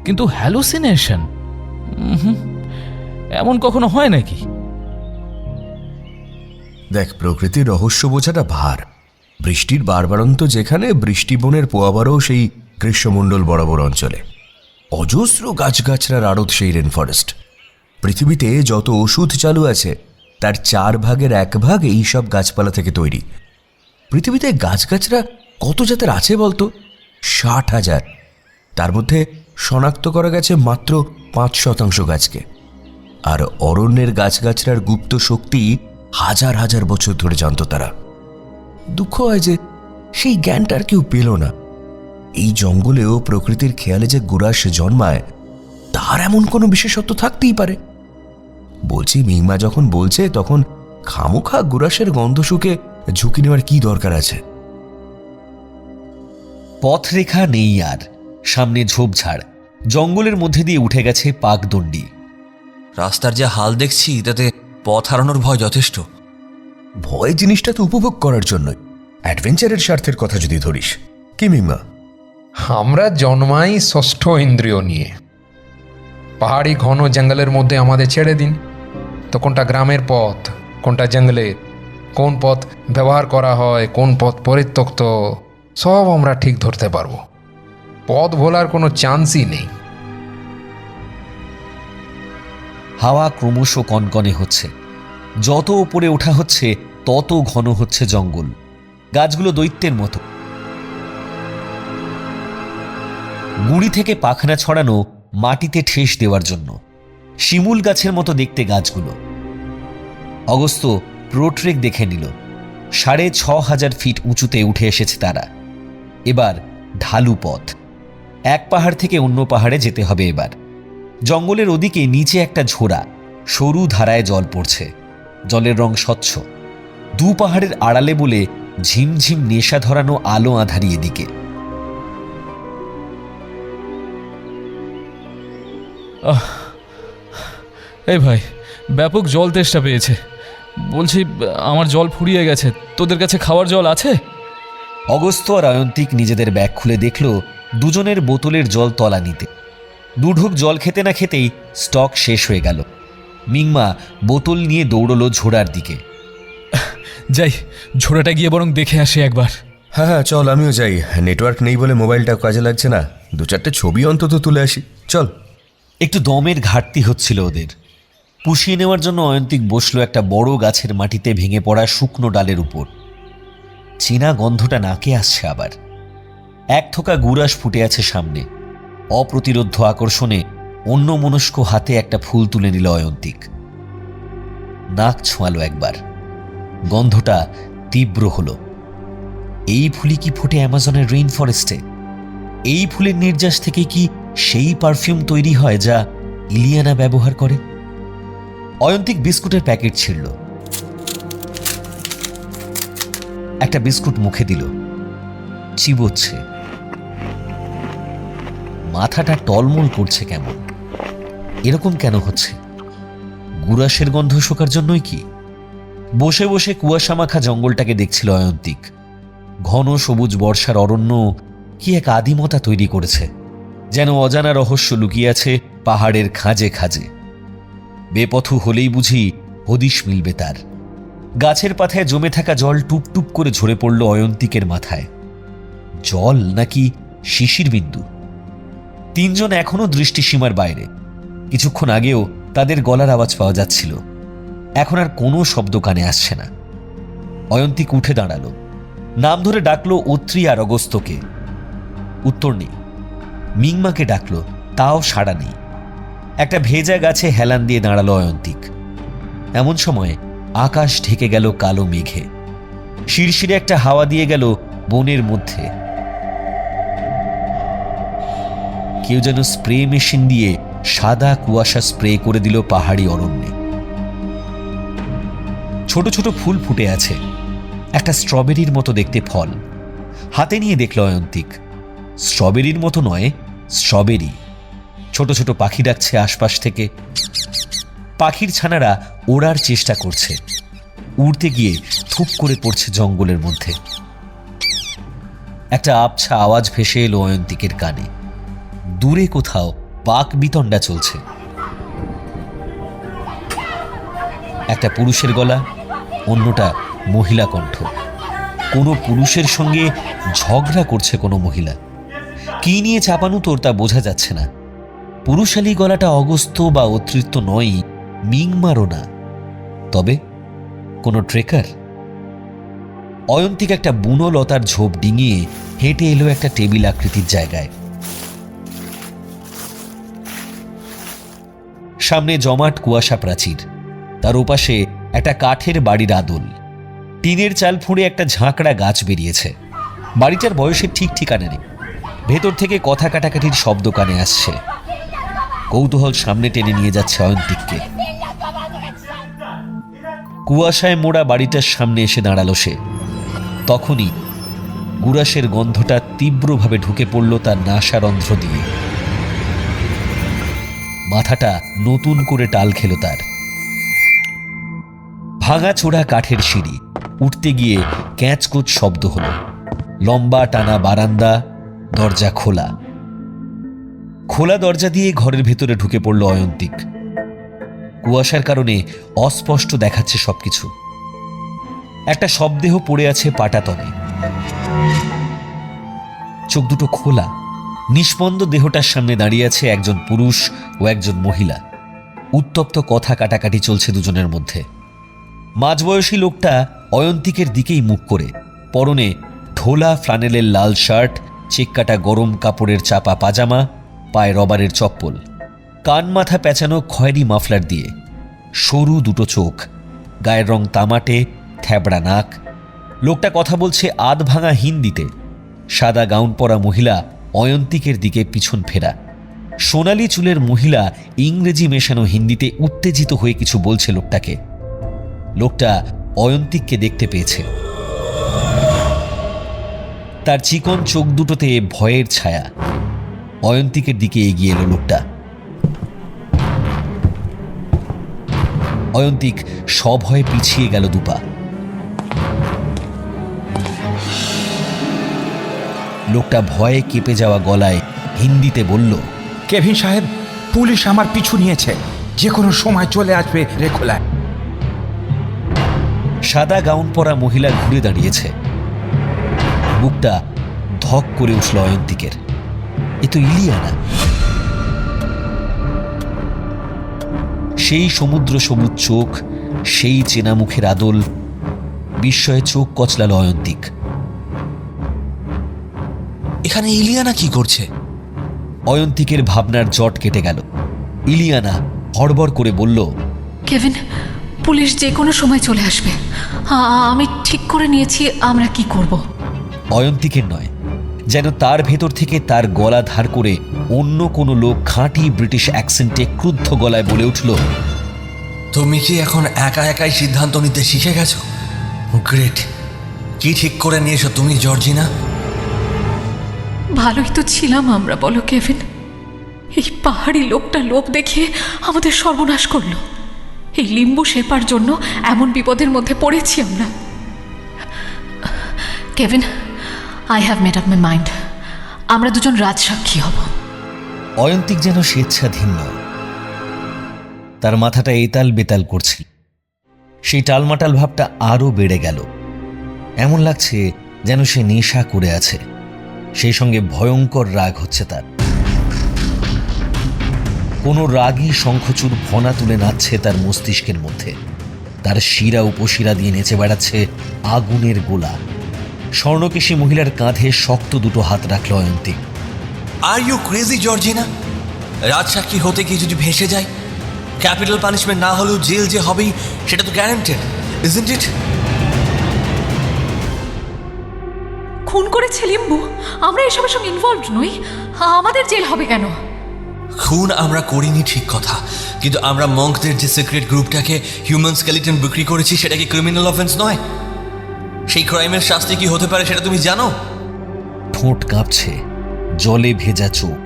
কিন্তু হ্যালুসিনেশন এমন কখনো হয় নাকি? দেখ, প্রকৃতির রহস্য বোঝাটা ভার। বৃষ্টির বারবারন্ত যেখানে, বৃষ্টিবনের পোয়াবারও সেই গ্রীষ্মমণ্ডল বরাবর অঞ্চলে। অজস্র গাছগাছড়ার আড়ত সেই রেনফরেস্ট। পৃথিবীতে যত ওষুধ চালু আছে তার 4 ভাগের 1 ভাগ এইসব গাছপালা থেকে তৈরি। পৃথিবীতে গাছগাছরা কত জাতের আছে বলতো? 60,000। তার মধ্যে শনাক্ত করা গেছে মাত্র 5% গাছকে। আর অরণ্যের গাছগাছড়ার গুপ্ত শক্তি হাজার হাজার বছর ধরে জানত তারা। দুঃখ হয় যে সেই জ্ঞানটা আর কেউ পেল না। এই জঙ্গলেও প্রকৃতির খেয়ালে যে গুরাস জন্মায়, তার এমন কোনো বিশেষত্ব থাকতেই পারে। বলছি, মিংমা যখন বলছে তখন খামোখা গুরাসের গন্ধ শুকে ঝুঁকি নেওয়ার কি দরকার আছে? পথরেখা নেই আর, সামনে ঝোপঝাড়, জঙ্গলের মধ্যে দিয়ে উঠে গেছে পাকদণ্ডী। রাস্তার যে হাল দেখছি তাতে পথ হারানোর ভয় যথেষ্ট। ভয় জিনিসটা তো উপভোগ করার জন্যই, অ্যাডভেঞ্চারের স্বার্থের কথা যদি ধরিস। কি মিংমা? আমরা জন্মাই 6ষ্ঠ ইন্দ্রিয় নিয়ে। পাহাড়ি ঘন জঙ্গলের মধ্যে আমাদের ছেড়ে দিন, তো কোনটা গ্রামের পথ, কোনটা জঙ্গলের, কোন পথ ব্যবহার করা হয়, কোন পথ পরিত্যক্ত, সব আমরা ঠিক ধরতে পারবো। পথ ভোলার কোনো চান্সই নেই। হাওয়া ক্রমশ কনকনে হচ্ছে। যত উপরে ওঠা হচ্ছে তত ঘন হচ্ছে জঙ্গল। গাছগুলো দৈত্যের মতো, গুঁড়ি থেকে পাখনা ছড়ানো মাটিতে ঠেস দেওয়ার জন্য। শিমুল গাছের মতো দেখতে গাছগুলো। অগস্ত্য প্রোট্রেক দেখে নিল। 6,500 ফিট উঁচুতে উঠে এসেছে তারা। এবার ঢালু পথ, এক পাহাড় থেকে অন্য পাহাড়ে যেতে হবে এবার। জঙ্গলের ওদিকে নিচে একটা ঝোড়া, সরু ধারায় জল পড়ছে। জলের রং স্বচ্ছ। 2 পাহাড়ের আড়ালে বলে ঝিমঝিম নেশা ধরানো আলো আঁধারি এদিকে। এই ভাই, ব্যাপক জল তেষ্টা পেয়েছে। বলছি, আমার জল ফুরিয়ে গেছে, তোদের কাছে খাওয়ার জল আছে? অগস্ত্য আর অয়ন্তিক নিজেদের ব্যাগ খুলে দেখল দুজনের বোতলের জল তলানিতে। দুঢুক জল খেতে না খেতেই স্টক শেষ হয়ে গেল। মিংমা বোতল নিয়ে দৌড়লো ঝোড়ার দিকে। যাই, ঝোড়াটা গিয়ে বরং দেখে আসে একবার। হ্যাঁ হ্যাঁ চল, আমিও যাই। নেটওয়ার্ক নেই বলে মোবাইলটাও কাজে লাগছে না। 2-4টে ছবি অন্তত তুলে আসি, চল। একটু দমের ঘাটতি হচ্ছিল ওদের। পুষিয়ে নেওয়ার জন্য অয়ন্তিক বসলো একটা বড় গাছের মাটিতে ভেঙে পড়া শুকনো ডালের উপর। চেনা গন্ধটা নাকে আসছে আবার। এক থোকা গুড়াস ফুটে আছে সামনে। অপ্রতিরোধ্য আকর্ষণে অন্যমনস্ক হাতে একটা ফুল তুলে নিল অয়ন্তিক। নাক ছোঁয়ালো একবার। গন্ধটা তীব্র হলো। এই ফুলই কি ফোটে অ্যামাজনের রেইন ফরেস্টে? এই ফুলের নির্যাস থেকে কি সেই পারফিউম তৈরি হয় যা ইলিয়ানা ব্যবহার করে? অয়ন্তিক বিস্কুটের প্যাকেট ছিঁড়ল। একটা বিস্কুট মুখে দিল, চিবোচ্ছে। মাথাটা টলমল করছে কেমন। এরকম কেন হচ্ছে? গুড়াসের গন্ধ শোকার জন্যই কি? বসে বসে কুয়াশা মাখা জঙ্গলটাকে দেখছিল অয়ন্তিক। ঘন সবুজ বর্ষার অরণ্য কি এক আদিমতা তৈরি করেছে, যেন অজানা রহস্য লুকিয়ে আছে পাহাড়ের খাঁজে খাঁজে। বেপথু হলেই বুঝি হদিশ মিলবে তার। গাছের পাতায় জমে থাকা জল টুপটুপ করে ঝরে পড়ল অয়ন্তিকের মাথায়। জল নাকি শিশির বিন্দু? তিনজন এখনো দৃষ্টিসীমার বাইরে। কিছুক্ষণ আগেও তাদের গলার আওয়াজ পাওয়া যাচ্ছিল। এখন আর কোনো শব্দ কানে আসছে না। অয়ন্তিক উঠে দাঁড়ালো। নাম ধরে ডাকলো অত্রি আর অগস্ত্যকে। উত্তর নেই। মিংমাকে ডাকলো, তাও সাড়া নেই। একটা ভেজা গাছে হেলান দিয়ে দাঁড়ালো অয়ন্তিক। এমন সময় আকাশ ঢেকে গেল কালো মেঘে। শিরশিরে একটা হাওয়া দিয়ে গেল বনের মধ্যে। কেউ যেন স্প্রে মেশিন দিয়ে সাদা কুয়াশা স্প্রে করে দিল পাহাড়ি অরণ্যে। ছোট ছোট ফুল ফুটে আছে, একটা স্ট্রবেরির মতো দেখতে ফল। হাতে নিয়ে দেখল অয়ন্তিক। স্ট্রবেরির মতো নয়, স্ট্রবেরি। ছোট ছোট পাখি ডাকছে আশপাশ থেকে। পাখির ছানারা ওড়ার চেষ্টা করছে। উড়তে গিয়ে থুপ করে পড়ছে জঙ্গলের মধ্যে। একটা আবছা আওয়াজ ভেসে এলো অয়ন্তিকের কানে। দূরে কোথাও বাক বিতণ্ডা চলছে। একটা পুরুষের গলা, অন্যটা মহিলা কণ্ঠ। কোনো পুরুষের সঙ্গে ঝগড়া করছে কোনো মহিলা। কি নিয়ে চাপানুতোর তা বোঝা যাচ্ছে না। পুরুষালী গলাটা অগস্ত্য বা অতৃপ্ত নয়, মিংমারও না। তবে কোনো ট্রেকার। অয়ন্তিক একটা বুনো লতার ঝোপ ডিঙিয়ে হেঁটে এলো একটা টেবিল আকৃতির জায়গায়। সামনে জমাট কুয়াশা প্রাচীর, তার ওপাশে একটা কাঠের বাড়ির আদল। টিনের চাল ফুঁড়ে একটা ঝাঁকড়া গাছ বেরিয়েছে। বাড়িটার বয়সের ঠিক ঠিকানা নেই। ভেতর থেকে কথা কাটাকাটির শব্দ কানে আসছে। কৌতূহল সামনে টেনে নিয়ে যাচ্ছে অয়ন্তিককে। কুয়াশায় মোড়া বাড়িটার সামনে এসে দাঁড়ালো সে। তখনই গুড়াসের গন্ধটা তীব্রভাবে ঢুকে পড়ল তার নাসারন্ধ্র দিয়ে। মাথাটা নতুন করে টাল খেল তার। ভাঙা চোরা কাঠের সিঁড়ি, উঠতে গিয়ে ক্যাঁচকোচ শব্দ হলো। লম্বা টানা বারান্দা, দরজা খোলা। খোলা দরজা দিয়ে ঘরের ভেতরে ঢুকে পড়ল অয়ন্তিক। কুয়াশার কারণে অস্পষ্ট দেখাচ্ছে সবকিছু। একটা শবদেহ পড়ে আছে পাটাতনে। চোখ দুটো খোলা। নিষ্পন্দ দেহটার সামনে দাঁড়িয়ে আছে একজন পুরুষ ও একজন মহিলা। উত্তপ্ত কথা কাটাকাটি চলছে দুজনের মধ্যে। মাঝবয়সী লোকটা অয়ন্তিকের দিকেই মুখ করে, পরনে ঢোলা ফ্লানেলের লাল শার্ট, চেককাটা গরম কাপড়ের চাপা পাজামা, পায়ে রবারের চপ্পল, কান মাথা পেঁচানো খয়েরি মাফলার দিয়ে, সরু দুটো চোখ, গায়ের রং তামাটে, থ্যাবড়া নাক। লোকটা কথা বলছে আধ ভাঙা হিন্দিতে। সাদা গাউন পরা মহিলা অয়ন্তিকের দিকে পিছন ফেরা। সোনালি চুলের মহিলা ইংরেজি মেশানো হিন্দিতে উত্তেজিত হয়ে কিছু বলছে লোকটাকে। লোকটা অয়ন্তিককে দেখতে পেয়েছে। তার চিকন চোখ দুটোতে ভয়ের ছায়া। অয়ন্তিকের দিকে এগিয়ে এলো লোকটা। অয়ন্তিক সভয়ে পিছিয়ে গেল দুপা। লোকটা ভয়ে কেঁপে যাওয়া গলায় হিন্দিতে বলল, কেভিন সাহেব, পুলিশ আমার পিছু নিয়েছে, যে কোনো সময় চলে আসবে রেখোলায়। সাদা গাউন পরা মহিলা ঘুরে দাঁড়িয়েছে। বুকটা ধক করে উঠল অয়ন্তিকের। এ তো ইলিয়ানা। সেই সমুদ্র সবুজ চোখ, সেই চেনা মুখের আদল। বিস্ময়ে চোখ কচলাল অয়ন্তিক। এখানে ইলিয়ানা কি করছে? অয়ন্তিকের ভাবনার জট কেটে গেল। ইলিয়ানা হড়বড় করে বলল, কেভিন, পুলিশ যে কোনো সময় চলে আসবে। আমি ঠিক করে নিয়েছি আমরা কি করব। অয়ন্তিকের নয়, যেন তার ভেতর থেকে তার গলা ধার করে অন্য কোনো লোক খাঁটি ব্রিটিশ অ্যাকসেন্টে ক্রুদ্ধ গলায় বলে উঠল, তুমি কি এখন একা একাই সিদ্ধান্ত নিতে শিখে গেছো? গ্রেট। কি ঠিক করে নিয়েছো তুমি জর্জিনা? ভালোই তো ছিলাম আমরা, বলো কেভিন। এই পাহাড়ি লোকটা লোভ দেখিয়ে আমাদের সর্বনাশ করলো। এই লিম্বু শেপার জন্য এমন বিপদের মধ্যে পড়েছি আমরা। Kevin, I have made up my mind. আমরা দুজন রাজসাক্ষী হব। অয়ন্তিক যেন স্বেচ্ছাধীন নয়, তার মাথাটা এতাল বেতাল করছিল। সেই টালমাটাল ভাবটা আরও বেড়ে গেল। এমন লাগছে যেন সে নেশা করে আছে। সেই সঙ্গে ভয়ঙ্কর রাগ হচ্ছে তার। কোনো রাগী শঙ্খচূড় ফনা তুলে নাচছে তার মস্তিষ্কের মধ্যে। তার শিরা উপশিরা দিয়ে নেচে বেড়াচ্ছে আগুনের গোলা। স্বর্ণকেশী মহিলার কাঁধে শক্ত দুটো হাত রাখল Ayantik. Are you crazy Georgina? রাজসাক্ষী হতে গিয়ে যদি ভেসে যায়, ক্যাপিটাল পানিশমেন্ট না হলেও জেল যে হবেই সেটা তো গ্যারান্টেড, ইজন্ট ইট? খুন করেছে লিম্বু, আমরা এসবের সঙ্গে ইনভলভড নই। আমাদের জেল হবে কেন? খুন আমরা করিনি ঠিক কথা, কিন্তু আমরা মঙ্কদের যে সিক্রেট গ্রুপটাকে হিউম্যান স্কেলিটন বিক্রি করেছি সেটা কি ক্রিমিনাল অফেন্স নয়? সেই ক্রাইমের শাস্তি কি হতে পারে সেটা তুমি জানো? ঠোঁট কাঁপছে, জলে ভেজা চোখ।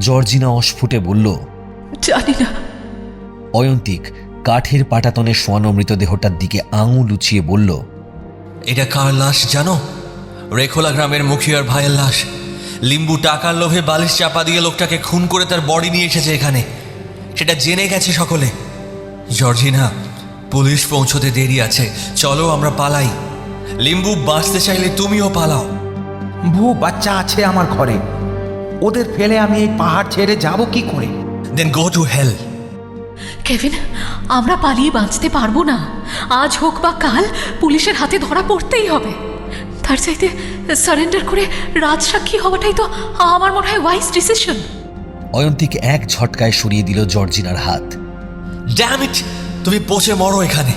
জর্জিনা অস্ফুটে বলল, জানি না। অয়ন্তিক কাঠের পাটাতনে শোয়ানো মৃতদেহটার দিকে আঙুল উঁচিয়ে বলল, এটা কার লাশ জানো? রেখোলা গ্রামের মুখিয়ার ভাইয়ের লাশ। লিম্বু টাকার লোভে বালিশ চাপা দিয়ে লোকটাকে খুন করে তার বডি নিয়ে এসেছে এখানে। সেটা জেনে গেছে সকলে। জর্জিনা, পুলিশ পৌঁছতে দেরি আছে, চলো আমরা পালাই। লিম্বু বাঁচতে চাইলে তুমিও পালাও। বউ বাচ্চা আছে আমার ঘরে, ওদের ফেলে আমি এই পাহাড় ছেড়ে যাব কি করে? দেন গো টু হেল। কেভিন, আমরা পালিয়ে বাঁচতে পারবো না। আজ হোক বা কাল পুলিশের হাতে ধরা পড়তেই হবে। তার চাইতে সারেন্ডার করে রাজসাক্ষী হওয়াটাই তো আমার মনে হয় ওয়াইজ ডিসিশন। অয়ন্তিক এক ঝটকায় সরিয়ে দিল জর্জিনার হাত। ড্যাম ইট, তুমি পচে মরো এখানে।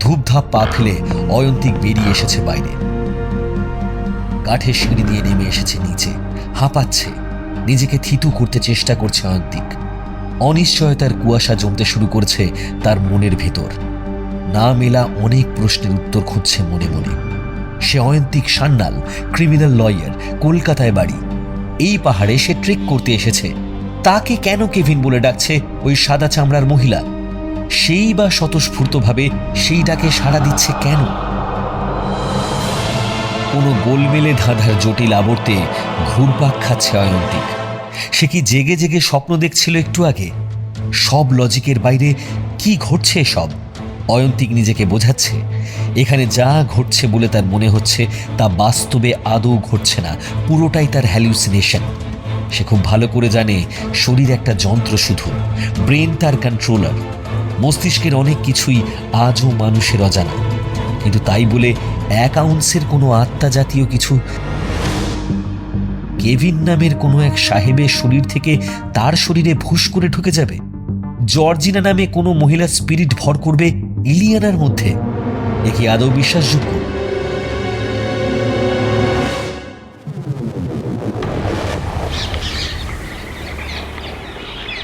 ধূপধাপ পা ফেলে অয়ন্তিক বেরিয়ে এসেছে বাইরে। কাঠের সিঁড়ি দিয়ে নেমে এসেছে নিচে। হাঁপাচ্ছে, নিজেকে থিতু করতে চেষ্টা করছে অয়ন্তিক। অনিশ্চয়তার কুয়াশা জমতে শুরু করছে তার মনের ভেতর। না মেলা অনেক প্রশ্নের উত্তর খুঁজছে মনে মনে। সে অয়ন্তিক সান্যাল, ক্রিমিনাল লয়ার, কলকাতায় বাড়ি। এই পাহাড়ে সে ট্রেক করতে এসেছে। তাকে কেন কেভিন বলে ডাকছে ওই সাদা চামড়ার মহিলা? সেই বা স্বতঃস্ফূর্তভাবে সেই ডাকে সাড়া দিচ্ছে কেন? কোনো গোলমেলে ধাঁধার জটিল আবর্তে ঘুরপাক খাচ্ছে অয়ন্তিক। সে কি জেগে জেগে স্বপ্ন দেখছিল একটু আগে? সব লজিকের বাইরে কি ঘটছে সব? অয়ন্তিক নিজেকে বোঝাচ্ছে এখানে যা ঘটছে বলে তার মনে হচ্ছে তা বাস্তবে আদৌ ঘটছে না, পুরোটাই তার হ্যালুসিনেশন। সে খুব ভালো করে জানে শরীর একটা যন্ত্র, শুধু ব্রেন তার কন্ট্রোলার। মস্তিষ্কের অনেক কিছুই আজও মানুষের অজানা, কিন্তু তাই বলে এক আউন্সের কোনো আত্মা জাতীয় কিছু কেভিন নামের কোনো এক সাহেবের শরীর থেকে তার শরীরে ভুস করে ঢুকে যাবে? জর্জিনা নামে কোনো মহিলার স্পিরিট ভর করবে ইলিয়ানার মধ্যে? এ কি আদৌ বিশ্বাসযোগ্য?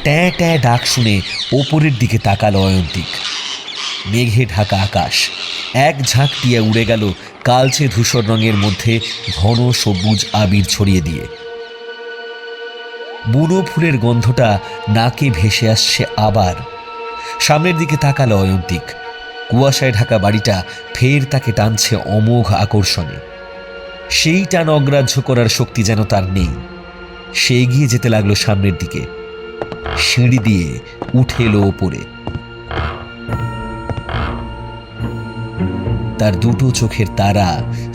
ট্যাঁ ট্যাঁ ডাক শুনে ওপরের দিকে তাকালো অয়ন্তিক। মেঘে ঢাকা আকাশ এক ঝাঁক টিয়া উড়ে গেল কালচে ধূসর রঙের মধ্যে ঘন সবুজ আবির ছড়িয়ে দিয়ে। বুনো ফুলের গন্ধটা নাকে ভেসে আসছে আবার। সামনের দিকে তাকালো অয়ন্তিক। কুয়াশায় ঢাকা বাড়িটা ফের তাকে টানছে অমোঘ আকর্ষণে। সেই টান অগ্রাহ্য করার শক্তি যেন তার নেই। সে এগিয়ে যেতে লাগলো সামনের দিকে, সিঁড়ি দিয়ে উঠে এলো ওপরে। তার দুটো চোখের তারা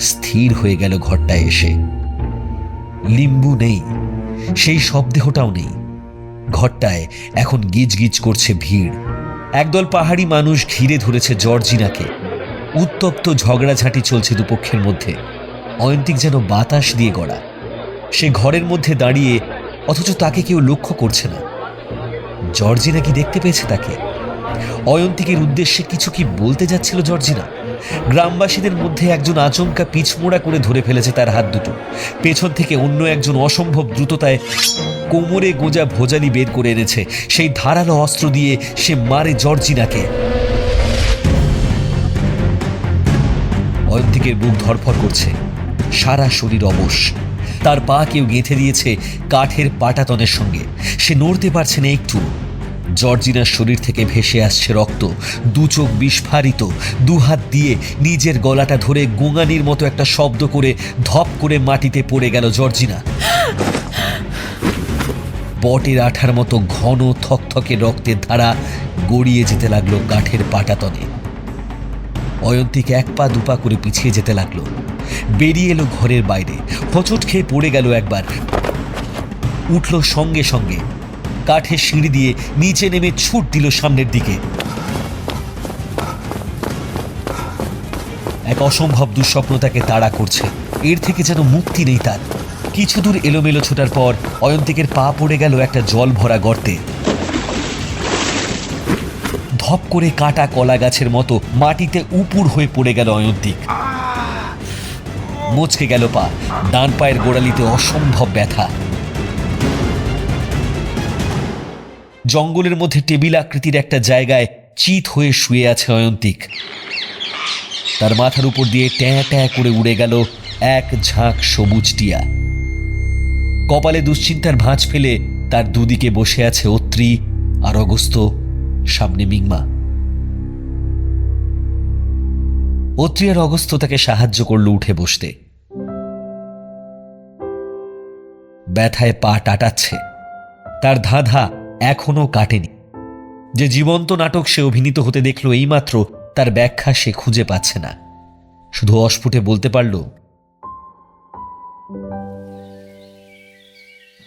স্থির হয়ে গেল ঘরটায় এসে। লিম্বু নেই, সেই শবদেহটাও নেই। ঘরটায় এখন গিজগিজ করছে ভিড়। একদল পাহাড়ি মানুষ ঘিরে ধরেছে জর্জিনাকে। উত্তপ্ত ঝগড়াঝাঁটি চলছে দুপক্ষের মধ্যে। অয়ন্তিক যেন বাতাস দিয়ে গড়া। সে ঘরের মধ্যে দাঁড়িয়ে, অথচ তাকে কেউ লক্ষ্য করছে না। জর্জিনা কি দেখতে পেয়েছে তাকে? অয়ন্তিকের উদ্দেশ্যে কিছু কি বলতে যাচ্ছিল জর্জিনা? গ্রামবাসীদের মধ্যে একজন আচমকা পিছমোড়া করে ধরে ফেলেছে তার হাত দুটো। পেছন থেকে অন্য একজন অসম্ভব দ্রুততায় কোমরে গোজা ভোজালি বের করে এনেছে। সেই ধারালো অস্ত্র দিয়ে সে মারে জর্জিনাকে। অয়ন্তিকের বুক ধরফর করছে, সারা শরীর অবশ। তার পা কেউ গেঁথে দিয়েছে কাঠের পাটাতনের সঙ্গে। সে নড়তে পারছে না একটু। জর্জিনার শরীর থেকে ভেসে আসছে রক্ত, দু চোখ বিস্ফারিত। দুহাত দিয়ে নিজের গলাটা ধরে গোঙানির মতো একটা শব্দ করে ধপ করে মাটিতে পড়ে গেল জর্জিনা। বটের আঠার মতো ঘন থকথকে রক্তের ধারা গড়িয়ে যেতে লাগলো কাঠের পাটাতনে। অয়ন্তিক এক পা দুপা করে পিছিয়ে যেতে লাগলো। বেরিয়ে এলো ঘরের বাইরে, হোঁচট খেয়ে পড়ে গেল একবার। উঠল সঙ্গে সঙ্গে, কাঠের সিঁড়ি দিয়ে নিচে নেমে ছুট দিল সামনের দিকে। এক অসম্ভব দুঃস্বপ্ন তাকে তাড়া করছে। এর থেকে যেন মুক্তি নেই তার। কিছু দূর এলোমেলো ছোটার পর অয়ন্তিকের পা পড়ে গেল একটা জল ভরা গর্তে। ধপ করে কাটা কলা গাছের মতো মাটিতে উপুর হয়ে পড়ে গেল অয়ন্তিক। মুচকে গেল পা, ডান পায়ের গোড়ালিতে অসম্ভব ব্যথা। জঙ্গলের মধ্যে টেবিল আকৃতির একটা জায়গায় চিত হয়ে শুয়ে আছে অয়ন্তিক। তার মাথার উপর দিয়ে ট্যাঁ ট্যাঁ করে উড়ে গেল এক ঝাঁক সবুজ টিয়া। কপালে দুশ্চিন্তার ভাঁজ ফেলে তার দুদিকে বসে আছে অত্রি আর অগস্ত্য, সামনে মিংমা। অত্রি আর অগস্ত্য তাকে সাহায্য করল উঠে বসতে। ব্যথায় পা টাটাচ্ছে, তার ধাঁধা এখনো কাটেনি। যে জীবন্ত নাটক সে অভিনীত হতে দেখল এইমাত্র, তার ব্যাখ্যা সে খুঁজে পাচ্ছে না। শুধু অস্ফুটে বলতে পারল,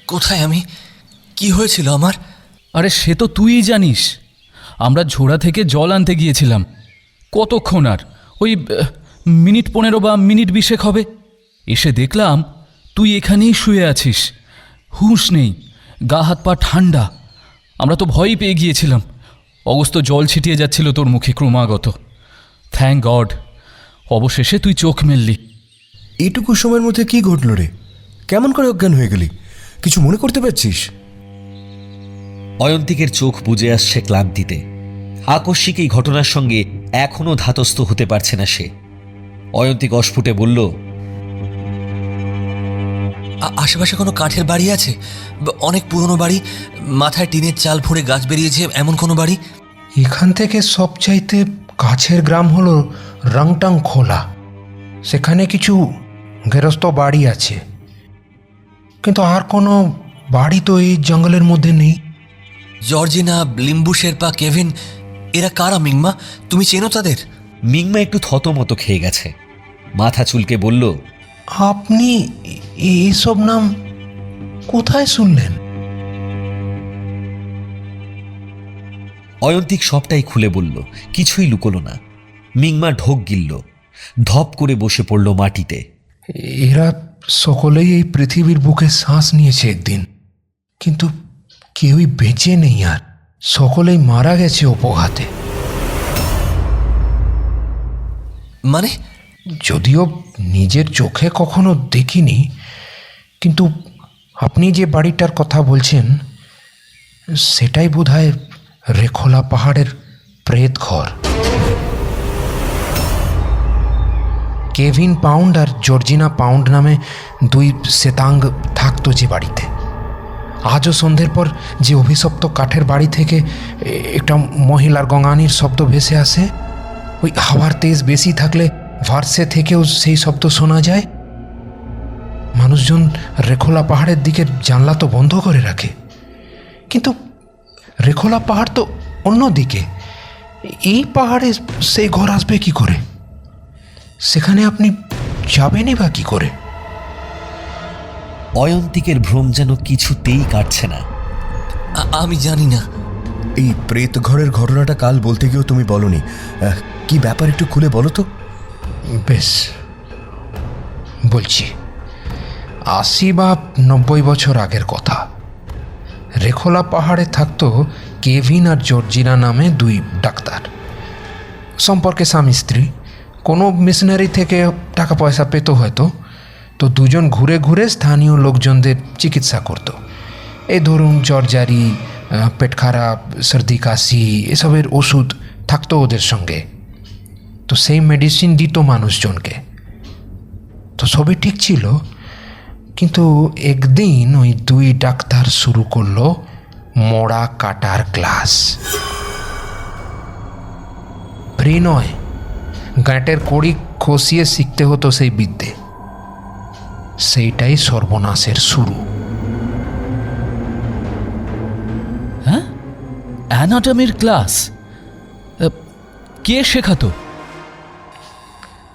কোথায় আমি? কি হয়েছিল আমার? আরে সে তো তুই জানিস। আমরা ঝোড়া থেকে জল আনতে গিয়েছিলাম। কতক্ষণ আর? ওই মিনিট 15 বা মিনিট 20 হবে। এসে দেখলাম তুই এখানেই শুয়ে আছিস, হুঁশ নেই, গা হাত পা ঠান্ডা। আমরা তো ভয়ই পেয়ে গিয়েছিলাম। অগস্ত্য জল ছিটিয়ে যাচ্ছিল তোর মুখে ক্রমাগত। থ্যাঙ্ক গড অবশেষে তুই চোখ মেললি। এইটুকু সময়ের মধ্যে কি ঘটল রে? কেমন করে অজ্ঞান হয়ে গেলি? কিছু মনে করতে পারছিস? অয়ন্তিকের চোখ বুজে আসছে ক্লান্তিতে। আকস্মিক এই ঘটনার সঙ্গে এখনো ধাতস্থ হতে পারছে না সে। অয়ন্তিক অস্ফুটে বলল, আশেপাশে কোনো কাঠের বাড়ি আছে? অনেক পুরনো বাড়ি, মাথায় টিনের চাল ফুঁড়ে গাছ বেরিয়েছে, এমন কোনো বাড়ি? এখান থেকে সবচাইতে কাছের গ্রাম হলো রংটাং খোলা। সেখানে কিছু গেরস্ত বাড়ি আছে, কিন্তু আর কোনো বাড়ি তো এই জঙ্গলের মধ্যে নেই। জর্জিনা, লিম্বু শেরপা, কেভিন, এরা কারা মিংমা? তুমি চেনো তাদের? মিংমা একটু থতমত খেয়ে গেছে, মাথা চুলকে বলল, আপনি এইসব নাম কোথায় শুনলেন? অয়ন্তিক সবটাই খুলে বলল, কিছুই লুকোলো না। মিংমা ঢোক গিলল, ধপ করে বসে পড়ল মাটিতে। এরা সকলেই এই পৃথিবীর বুকে শ্বাস নিয়েছে একদিন, কিন্তু কেউই বেঁচে নেই আর। সকলেই মারা গেছে অপঘাতে। মানে? যদিও নিজের চোখে কখনো দেখিনি, কিন্তু আপনি যে বাড়িটার কথা বলছেন সেটাই বোধহয় রেখোলা পাহাড়ের প্রেত ঘর। কেভিন পাউন্ড আর জর্জিনা পাউন্ড নামে দুই শ্বেতাঙ্গ থাকতো যে বাড়িতে। আজও সন্ধ্যের পর যে অভিশপ্ত কাঠের বাড়ি থেকে একটা মহিলার গঙানির শব্দ ভেসে আসে, ওই হাওয়ার তেজ বেশি থাকলে ভার্সে থেকেও সেই শব্দ শোনা যায়। মানুষজন রেখোলা পাহাড়ের দিকে জানলা তো বন্ধ করে রাখে, কিন্তু রেখোলা পাহাড় তো অন্য দিকে। এই পাহাড়ে সেই ঘর আসবে কি করে? সেখানে আপনি যাবেনই বা কি করে? অয়ন্তিকের ভ্রম যেন কিছুতেই কাটছে না। আমি জানি না। এই প্রেত ঘরের ঘটনাটা কাল বলতে গিয়েও তুমি বলনি। কি ব্যাপার একটু খুলে বলো তো। বেশ, বলছি। 80 বা 90 বছর আগের কথা। রেখোলা পাহাড়ে থাকতো কেভিন আর জর্জিনা নামে দুই ডাক্তার, সম্পর্কে স্বামী স্ত্রী। কোনো মিশনারি থেকে টাকা পয়সা পেত হয়তো, তো দুজন ঘুরে ঘুরে স্থানীয় লোকজনদের চিকিৎসা করত। এই ধরুন জ্বরজারি, পেট খারাপ, সর্দি কাশি এসবের ওষুধ থাকতো ওদের সঙ্গে। তো সেই মেডিসিন দিত মানুষজনকে। তো সবই ঠিক ছিল, কিন্তু একদিন ওই দুই ডাক্তার শুরু করলো মোড়া কাটার ক্লাস। ফ্রি নয়, গাঁটের কড়ি খসিয়ে শিখতে হতো সেই বিদ্যে। সেইটাই সর্বনাশের শুরু। হ্যাঁ, অ্যানাটমির ক্লাস কে শেখাতো?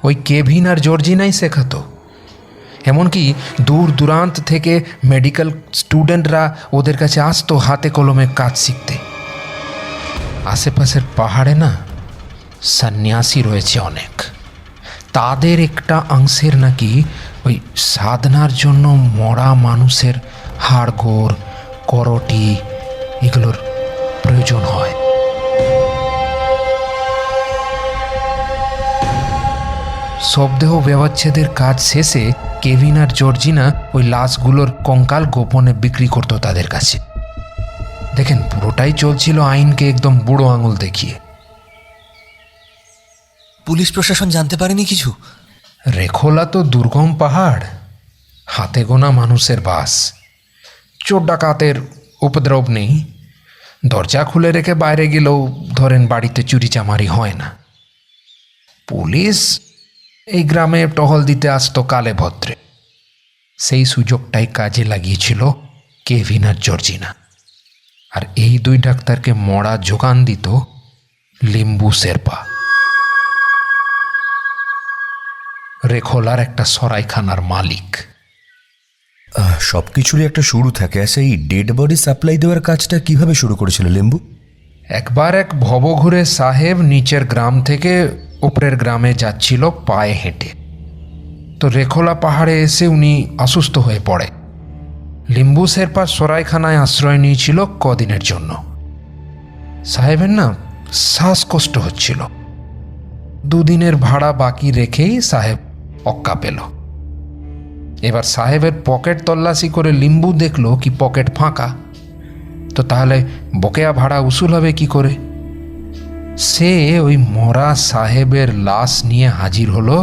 ওই কেভিন আর জর্জিনাই শেখাতো। এমনকি দূর দূরান্ত থেকে মেডিকেল স্টুডেন্টরা ওদের কাছে আসতো হাতে কলমে কাজ শিখতে। আশেপাশের পাহাড়ে না সন্ন্যাসী রয়েছে অনেক। তাদের একটা অংশের নাকি ওই সাধনার জন্য মরা মানুষের হাড়গোড়, করটি এগুলোর প্রয়োজন হয়। শবদেহ ব্যবচ্ছেদের কাজ শেষে কেভিন আর জর্জিনা ওই লাশগুলোর কঙ্কাল গোপনে বিক্রি করতো তাদের কাছে। দেখেন, পুরোটাই চলছিল আইনকে একদম বুড়ো আঙুল দেখিয়ে। পুলিশ প্রশাসন জানতে পারেনি কিছু? রেখোলা তো দুর্গম পাহাড়, হাতে গোনা মানুষের বাস। চোর ডাকাতের উপদ্রব নেই। দরজা খুলে রেখে বাইরে গেলেও ধরেন বাড়িতে চুরিচামারি হয় না। পুলিশ এই গ্রামে টহল দিতে আসতো কালে ভদ্রে। সেই সুযোগটাই কাজে লাগিয়েছিল কেভিন আর জর্জিনা। আর এই দুই ডাক্তারকে মরা যোগান দিত লিম্বু শেরপা, রেখোলার একটা সরাইখানার মালিক। সব কিছুরই একটা শুরু থাকে। সেই ডেড বডি সাপ্লাই দেওয়ার কাজটা কিভাবে শুরু করেছিল লিম্বু? একবার এক ভবঘুরে সাহেব নিচের গ্রাম থেকে উপরের গ্রামে যাচ্ছিল পায়ে হেঁটে। তো রেখোলা পাহাড়ে এসে উনি অসুস্থ হয়ে পড়ে। লিম্বু শেরপা সরাইখানায় আশ্রয় নিয়েছিল কদিনের জন্য। সাহেবের না শ্বাসকষ্ট হচ্ছিল। 2 দিনের ভাড়া বাকি রেখেই সাহেব অক্কা পেল। এবার সাহেবের পকেট তল্লাশি করে লিম্বু দেখলো কি পকেট ফাঁকা। তো তাহলে বকেয়া ভাড়া উসুল হবে কি করে? সে ওই মরা সাহেবের লাশ নিয়ে হাজির হলো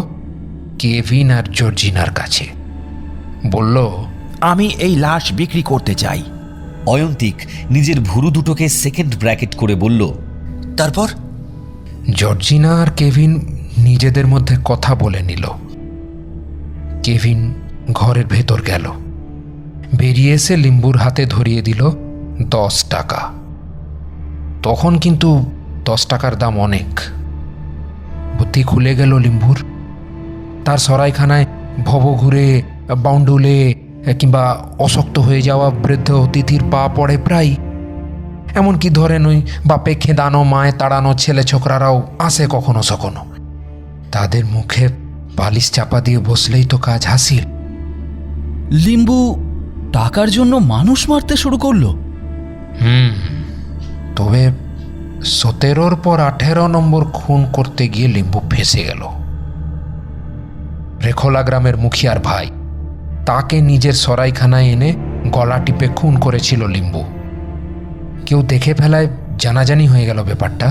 কেভিন আর জর্জিনার কাছে। বলল, আমি এই লাশ বিক্রি করতে চাই। অয়ন্তিক নিজের ভুরু দুটোকে সেকেন্ড ব্র্যাকেট করে বলল, তারপর? জর্জিনা আর কেভিন নিজেদের মধ্যে কথা বলে নিল। কেভিন ঘরের ভেতর গেল, বেরিয়ে এসে লিম্বুর হাতে ধরিয়ে দিল 10 টাকা। তখন কিন্তু 10 টাকার দাম অনেক। বুদ্ধি খুলে গেল লিম্বুর। তার সরাইখানায় ভবঘুরে, বাউন্ডুলে কিংবা অশক্ত হয়ে যাওয়া বৃদ্ধ অতিথির পা পড়ে প্রায়। এমনকি ধরেন ওই বাপে খেদানো, মায়ে তাড়ানো ছেলে ছোকরারাও আসে কখনো সখনো। তাদের মুখে বালিশ চাপা দিয়ে বসলেই তো কাজ হাসিল। লিম্বু টাকার জন্য মানুষ মারতে শুরু করলো। তবে 17 পর 18 নম্বর খুন করতে গিয়ে লিম্বু ফেঁসে গেল। রেখোলা গ্রামের মুখিয়ার ভাই, তাকে নিজের সরাইখানায় এনে গলা টিপে খুন করেছিল লিম্বু। কেউ দেখে ফেলায় জানাজানি হয়ে গেল ব্যাপারটা।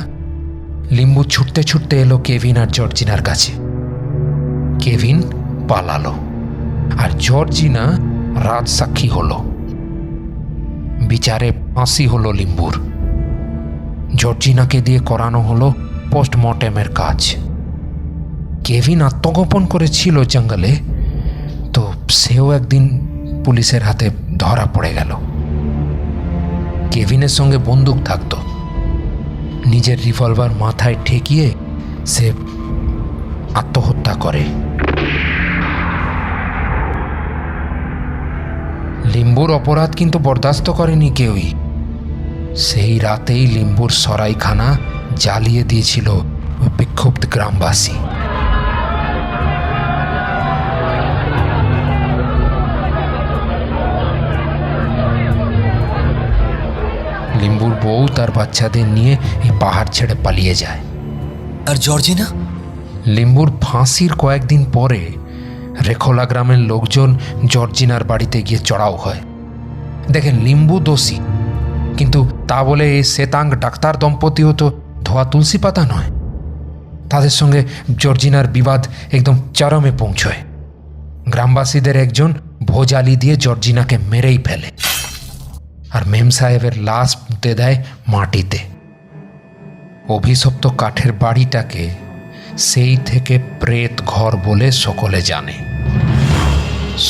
লিম্বু ছুটতে ছুটতে এলো কেভিন আর জর্জিনার কাছে। কেভিন পালালো আর জর্জিনা রাজসাক্ষী হলো। বিচারে ফাঁসি হলো লিম্বুর। জর্জিনাকে দিয়ে করানো হলো পোস্টমর্টেমের কাজ। কেভিন আত্মগোপন করেছিল জঙ্গলে, তো সেও একদিন পুলিশের হাতে ধরা পড়ে গেল। কেভিনের সঙ্গে বন্দুক থাকতো। নিজের রিভলভার মাথায় ঠেকিয়ে সে আত্মহত্যা করে। লিম্বুর অপরাধ কিন্তু বরদাস্ত করেনি কেউই। সেই রাতেই লিম্বুর সরাইখানা জ্বালিয়ে দিয়েছিল ওই বিক্ষুব্ধ গ্রামবাসী। লিম্বুর বউ তার বাচ্চাদের নিয়ে এই পাহাড় ছেড়ে পালিয়ে যায়। আর জর্জিনা? লিম্বুর ফাঁসির কয়েকদিন পরে রেখোলা গ্রামের লোকজন জর্জিনার বাড়িতে গিয়ে চড়াও হয়। দেখেন, লিম্বু দোষী, কিন্তু তা বলে এই শ্বেতাঙ্গ ডাক্তার দম্পতিও তো ধোয়া তুলসী পাতা নয়। তাদের সঙ্গে জর্জিনার বিবাদ একদম চরমে পৌঁছয়। গ্রামবাসীদের একজন ভোজালি দিয়ে জর্জিনাকে মেরেই ফেলে, আর মেম সাহেবের লাশ পুঁতে দেয় মাটিতে। অভিশপ্ত কাঠের বাড়িটাকে সেই থেকে প্রেত ঘর বলে সকলে জানে।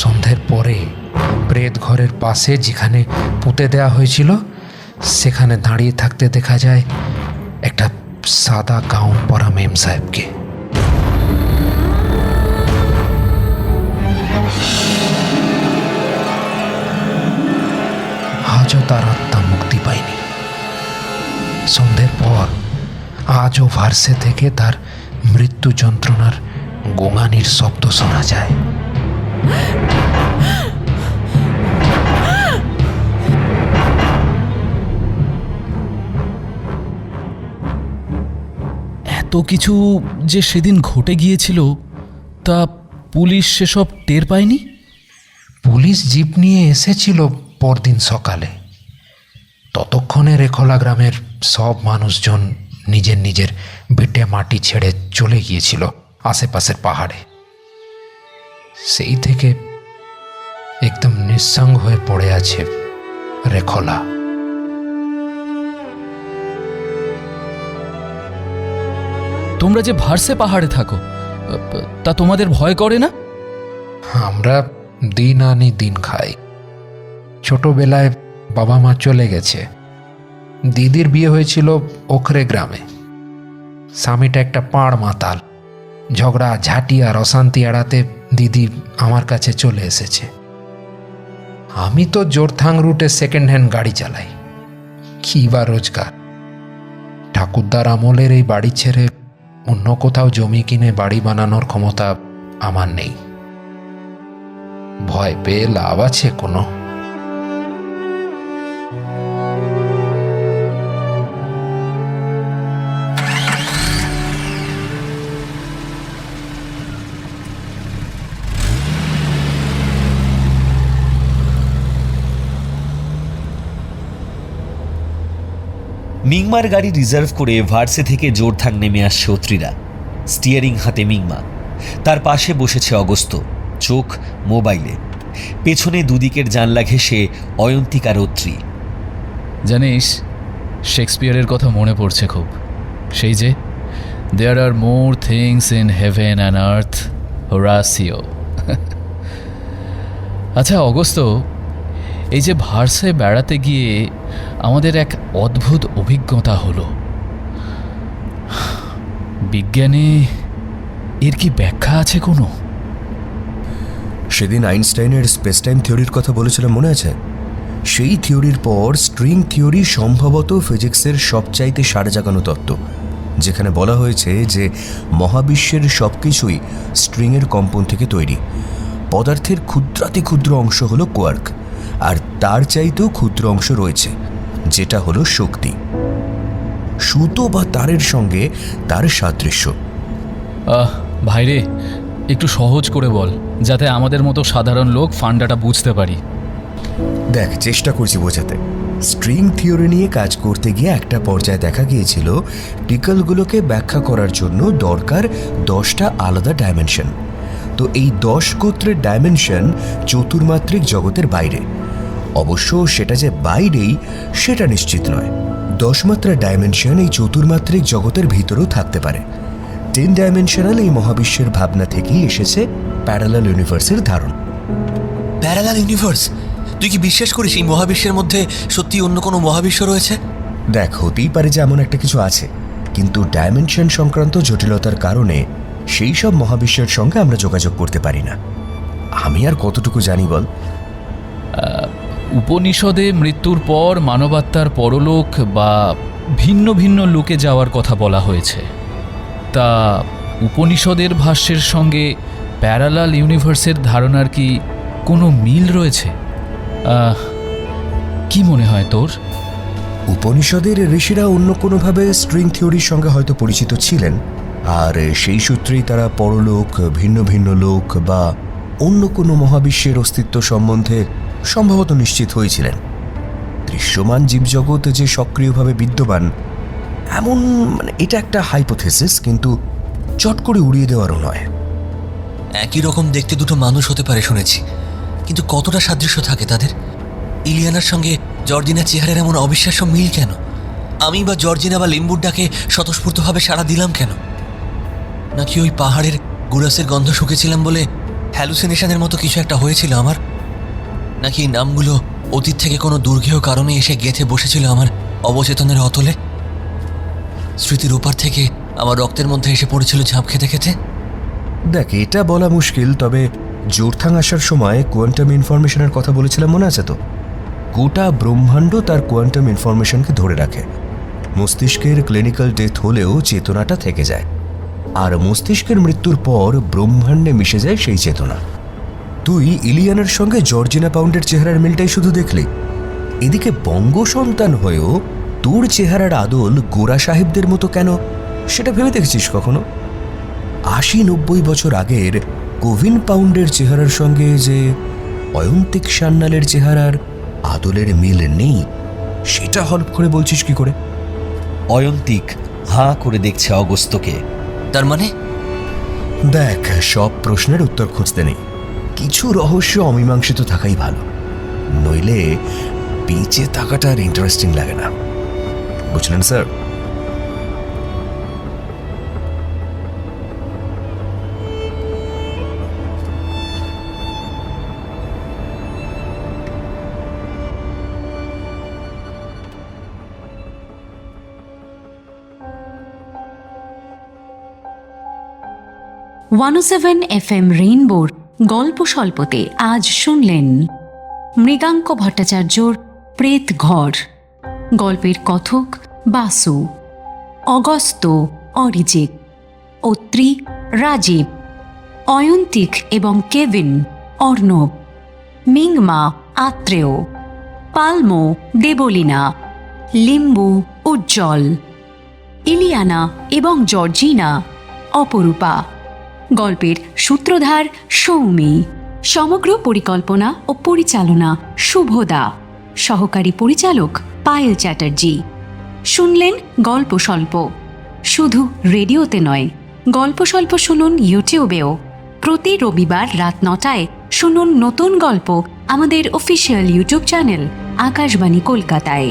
সন্ধ্যের পরে প্রেত ঘরের পাশে যেখানে পুঁতে দেওয়া হয়েছিল সেখানে দাঁড়িয়ে থাকতে দেখা যায় একটা সাদা গাউন পরা মেম সাহেবকে। আজও তার আত্মা মুক্তি পায়নি। সন্ধ্যের পর আজও ভার্সে থেকে তার মৃত্যু যন্ত্রণার গোঙানির শব্দ শোনা যায়। এত কিছু যে সেদিন ঘটে গিয়েছিল, তা পুলিশ সেসব টের পায়নি? পুলিশ জিপ নিয়ে এসেছিল পরদিন সকালে। ততক্ষণে রেখোলা গ্রামের সব মানুষজন নিজের নিজের ভিটে মাটি ছেড়ে চলে গিয়েছিল আশেপাশের পাহাড়ে। সেই থেকে একদম নিঃসঙ্গ হয়ে পড়ে আছে রেখোলা। তোমরা যে ভার্সে পাহাড়ে থাকো, তা তোমাদের ভয় করে না? আমরা দিন আনি দিন খাই। ছোটবেলায় বাবা মা চলে গেছে। দিদির বিয়ে হয়েছিল ওখরে গ্রামে। স্বামীটা একটা পাড় মাতাল। ঝগড়া ঝাঁটি আর অশান্তি এড়াতে দিদি আমার কাছে চলে এসেছে। আমি তো জোরথাং রুটে সেকেন্ড হ্যান্ড গাড়ি চালাই। কি বা রোজগার? ঠাকুরদার আমলের এই বাড়ি ছেড়ে অন্য কোথাও জমি কিনে বাড়ি বানানোর ক্ষমতা আমার নেই। ভয় পেয়ে লাভ আছে কোনো? মিংমার গাড়ি রিজার্ভ করে ভার্সে থেকে জোরথাং নেমে আসছে অত্রিরা। স্টিয়ারিং হাতে মিংমা, তার পাশে বসেছে অগস্ত্য, চোখ মোবাইলে। পেছনে দুদিকের জানলা ঘেঁষে অয়ন্তিকার অত্রি। জানিস, শেক্সপিয়ারের কথা মনে পড়ছে খুব। সেই যে there are more things in heaven and earth, Horatio. আচ্ছা অগস্ত্য, এই যে ভার্সে বেড়াতে গিয়ে আমাদের এক অদ্ভুত অভিজ্ঞতা হলো। বিজ্ঞানে এর কি ব্যাখ্যা আছে কোনো? সেদিন আইনস্টাইনের স্পেস টাইম থিওরির কথা বলেছিলাম, মনে আছে? সেই থিওরির পর স্ট্রিং থিওরি সম্ভবত ফিজিক্সের সবচাইতে সাড়ে জাগানো তত্ত্ব, যেখানে বলা হয়েছে যে মহাবিশ্বের সব কিছুই স্ট্রিংয়ের কম্পন থেকে তৈরি। পদার্থের ক্ষুদ্রাতি ক্ষুদ্র অংশ হলো কোয়ার্ক, আর তার চাইতেও ক্ষুদ্র অংশ রয়েছে যেটা হলো শক্তি। সুতো বা তারের সঙ্গে তার সাদৃশ্য। ভাইরে, একটু সহজ করে বল, যাতে আমাদের মতো সাধারণ লোক ফান্ডাটা বুঝতে পারি। দেখ, চেষ্টা করছি বোঝাতে। স্ট্রিং থিওরি নিয়ে কাজ করতে গিয়ে একটা পর্যায়ে দেখা গিয়েছিল টিকলগুলোকে ব্যাখ্যা করার জন্য দরকার 10টা আলাদা ডাইমেনশন। তো এই 10 গোত্রের ডাইমেনশন চতুর্মাত্রিক জগতের বাইরে। অবশ্য সেটা যে বাইরেই সেটা নিশ্চিত নয়। 10 মাত্রার ডাইমেনশন এই চতুর্মাত্রিক জগতের ভিতরেও থাকতে পারে। 10 ডাইমেনশনাল এই মহাবিশ্বের ভাবনা থেকেই এসেছে প্যারালাল ইউনিভার্সের ধারণ। Parallel universe? তুই কি বিশ্বাস করিস এই মহাবিশ্বের মধ্যে সত্যি অন্য কোনো মহাবিশ্ব রয়েছে? দেখ, হতেই পারে যে এমন একটা কিছু আছে, কিন্তু ডাইমেনশন সংক্রান্ত জটিলতার কারণে সেই সব মহাবিশ্বের সঙ্গে আমরা যোগাযোগ করতে পারি না। আমি আর কতটুকু জানি বল? উপনিষদে মৃত্যুর পর মানবাত্মার পরলোক বা ভিন্ন ভিন্ন লোকে যাওয়ার কথা বলা হয়েছে। তা উপনিষদের ভাষ্যের সঙ্গে প্যারালাল ইউনিভার্সের ধারণার কি কোনো মিল রয়েছে? কি মনে হয় তোর? উপনিষদের ঋষিরা অন্য কোনোভাবে স্ট্রিং থিওরির সঙ্গে হয়তো পরিচিত ছিলেন, আর সেই সূত্রেই তারা পরলোক, ভিন্ন ভিন্ন লোক বা অন্য কোনো মহাবিশ্বের অস্তিত্ব সম্বন্ধে সম্ভবত নিশ্চিত হয়েছিলেন। দৃশ্যমান জীবজগৎ যে সক্রিয়ভাবে বিদ্যমান এমন এটা একটা হাইপোথেসিস, কিন্তু চট করে উড়িয়ে দেওয়ারও নয়। একই রকম দেখতে দুটো মানুষ হতে পারে শুনেছি, কিন্তু কতটা সাদৃশ্য থাকে তাদের? ইলিয়ানার সঙ্গে জর্জিনার চেহারার এমন অবিশ্বাস্য মিল কেন? আমি বা জর্জিনা বা লিম্বুর ডাকে স্বতঃস্ফূর্তভাবে সাড়া দিলাম কেন? নাকি ওই পাহাড়ের গুরাসের গন্ধ শুকেছিলাম বলে হ্যালুসিনেশনের মতো কিছু একটা হয়েছিল আমার? নাকি এই নামগুলো অতীত থেকে কোনো দুর্গেয় কারণে এসে গেঁথে বসেছিল আমার অবচেতনের অতলে? স্মৃতির ওপার থেকে আমার রক্তের মধ্যে এসে পড়েছিল ঝাঁপ খেতে খেতে? দেখ, এটা বলা মুশকিল, তবে জোরথাং আসার সময় কোয়ান্টাম ইনফরমেশনের কথা বলেছিলাম, মনে আছে তো? গোটা ব্রহ্মাণ্ড তার কোয়ান্টাম ইনফরমেশনকে ধরে রাখে। মস্তিষ্কের ক্লিনিক্যাল ডেথ হলেও চেতনাটা থেকে যায়, আর মস্তিষ্কের মৃত্যুর পর ব্রহ্মাণ্ডে মিশে যায় সেই চেতনা। তুই ইলিয়ানার সঙ্গে জর্জিনা পাউন্ডের চেহারার মিলটাই শুধু দেখলি, এদিকে বঙ্গ সন্তান হয়েও তোর চেহারার আদল গোরা সাহেবদের মতো কেন, সেটা ভেবে দেখেছিস কখনো? 80-90 বছর আগের কোভিন পাউন্ডের চেহারার সঙ্গে যে অয়ন্তিক সান্যালের চেহারার আদলের মিল নেই, সেটা হলফ করে বলছিস কি করে? অয়ন্তিক হাঁ করে দেখছে অগস্ত্যকে। তার মানে? দেখ, সব প্রশ্নের উত্তর খুঁজতে নেই, কিছু রহস্য অমীমাংসিত থাকাই ভালো, নইলে বেঁচে থাকাটা আর ইন্টারেস্টিং লাগে না। বুঝলেন স্যার? ওয়ান FM রেইনবোর গল্প স্বল্পতে আজ শুনলেন মৃগাঙ্ক ভট্টাচার্যর প্রেত ঘর। গল্পের কথক বাসু, অগস্ত অরিজিৎ, অত্রি রাজীব, অয়ন্তিক এবং কেভিন অর্ণব, মিংমা আত্রেয়, পালমো দেবলীনা, লিম্বু উজ্জ্বল, ইলিয়ানা এবং জর্জিনা অপরূপা। গল্পের সূত্রধার সৌমি, সমগ্র পরিকল্পনা ও পরিচালনা শুভদা, সহকারী পরিচালক পায়েল চ্যাটার্জি। শুনলেন গল্প স্বল্প, শুধু রেডিওতে নয়, গল্প স্বল্প শুনুন ইউটিউবেও। প্রতি রবিবার রাত 9টায় শুনুন নতুন গল্প আমাদের অফিসিয়াল ইউটিউব চ্যানেল আকাশবাণী কলকাতায়।